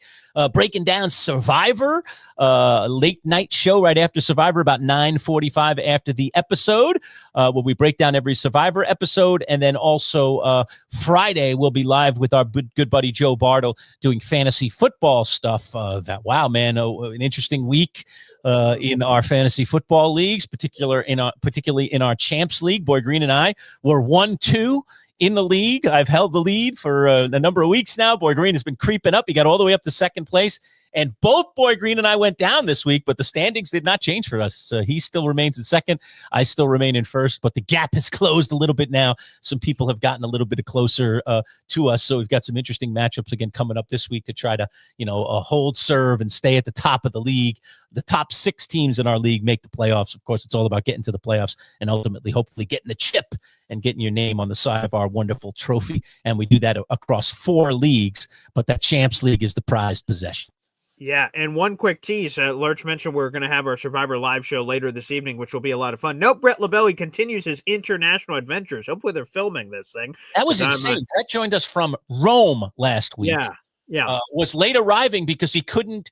breaking down Survivor, late night show right after Survivor, about 9:45 after the episode, where we break down every Survivor episode. And then also Friday, we'll be live with our good buddy Joe Bartle doing fantasy football stuff. Wow, man, an interesting week in our fantasy football leagues, particularly in our Champs League. Boy Green and I were 1-2 in the league. I've held the lead for a number of weeks now. Boy Green has been creeping up. He got all the way up to second place. And both Boy Green and I went down this week, but the standings did not change for us. He still remains in second. I still remain in first, but the gap has closed a little bit now. Some people have gotten a little bit closer to us. So we've got some interesting matchups again coming up this week to try to, hold serve and stay at the top of the league. The top 6 teams in our league make the playoffs. Of course, it's all about getting to the playoffs and ultimately, hopefully, getting the chip and getting your name on the side of our wonderful trophy. And we do that across 4 leagues, but that Champs League is the prized possession. Yeah, and one quick tease. Lerch mentioned we're going to have our Survivor live show later this evening, which will be a lot of fun. Nope, Brett LaBelle continues his international adventures. Hopefully they're filming this thing. That was insane. Brett joined us from Rome last week. Yeah. Was late arriving because he couldn't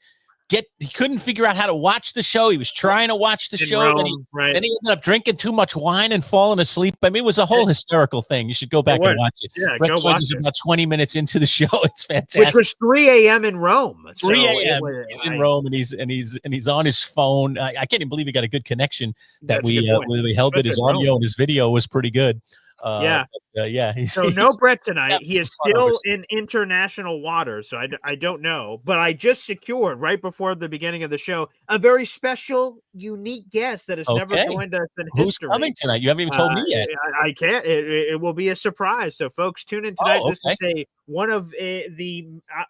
figure out how to watch the show. He was trying to watch the show. Then he ended up drinking too much wine and falling asleep. I mean, it was a whole hysterical thing. You should go back and watch it. Yeah, Brett go watch it. About 20 minutes into the show. It's fantastic. Which was 3 a.m. in Rome. 3 a.m. He's in Rome and he's on his phone. I can't even believe he got a good connection that we held it. His audio and his video was pretty good. Yeah. Yeah. So no Brett tonight. having He is some fun over still in international waters. So I don't know. But I just secured right before the beginning of the show a very special, unique guest that has never Okay. joined us in Who's history. coming tonight? You haven't even told me yet. I can't. It will be a surprise. So folks, tune in tonight. Oh, This is one of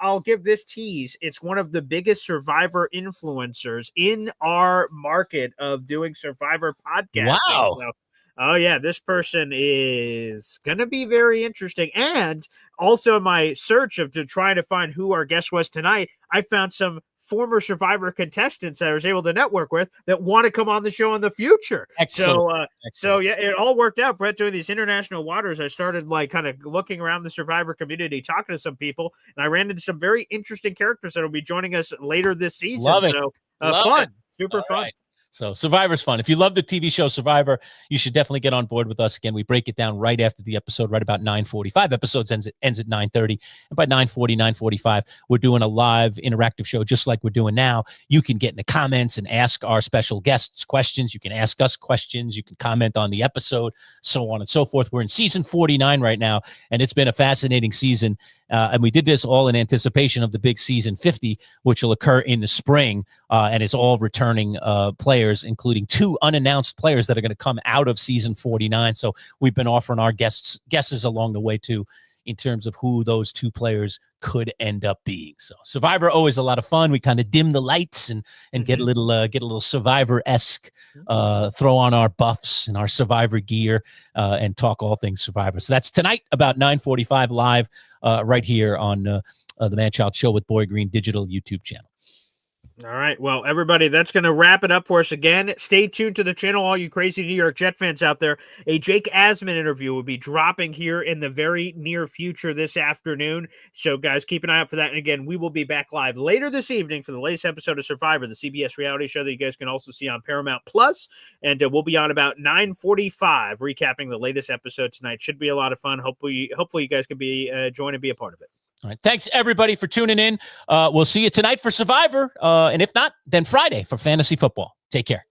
I'll give this tease. It's one of the biggest Survivor influencers in our market of doing Survivor podcasting. Wow. So, oh yeah, this person is gonna be very interesting. And also in my search to trying to find who our guest was tonight, I found some former Survivor contestants that I was able to network with that want to come on the show in the future. Excellent. So yeah, it all worked out. Brett, doing these international waters, I started like kind of looking around the Survivor community, talking to some people, and I ran into some very interesting characters that will be joining us later this season. Love it. So Love fun, it. super All fun. right. So Survivor's fun. If you love the TV show Survivor, you should definitely get on board with us. Again, we break it down right after the episode, right about 9:45. Episodes ends at 9:30. And by 9:40, 9:45, we're doing a live interactive show just like we're doing now. You can get in the comments and ask our special guests questions. You can ask us questions. You can comment on the episode, so on and so forth. We're in season 49 right now, and it's been a fascinating season. And we did this all in anticipation of the big season 50, which will occur in the spring, and it's all returning players, including 2 unannounced players that are going to come out of season 49. So we've been offering our guesses along the way too, in terms of who those 2 players could end up being. So Survivor, always a lot of fun. We kind of dim the lights and get a little Survivor-esque, throw on our buffs and our Survivor gear, and talk all things Survivor. So that's tonight about 9:45 live, right here on the Manchild Show with Boy Green digital YouTube channel. All right. Well, everybody, that's going to wrap it up for us again. Stay tuned to the channel, all you crazy New York Jet fans out there. A Jake Asman interview will be dropping here in the very near future this afternoon. So, guys, keep an eye out for that. And again, we will be back live later this evening for the latest episode of Survivor, the CBS reality show that you guys can also see on Paramount Plus. And we'll be on about 9:45, recapping the latest episode tonight. Should be a lot of fun. Hopefully you guys can be join and be a part of it. All right. Thanks, everybody, for tuning in. We'll see you tonight for Survivor. And if not, then Friday for fantasy football. Take care.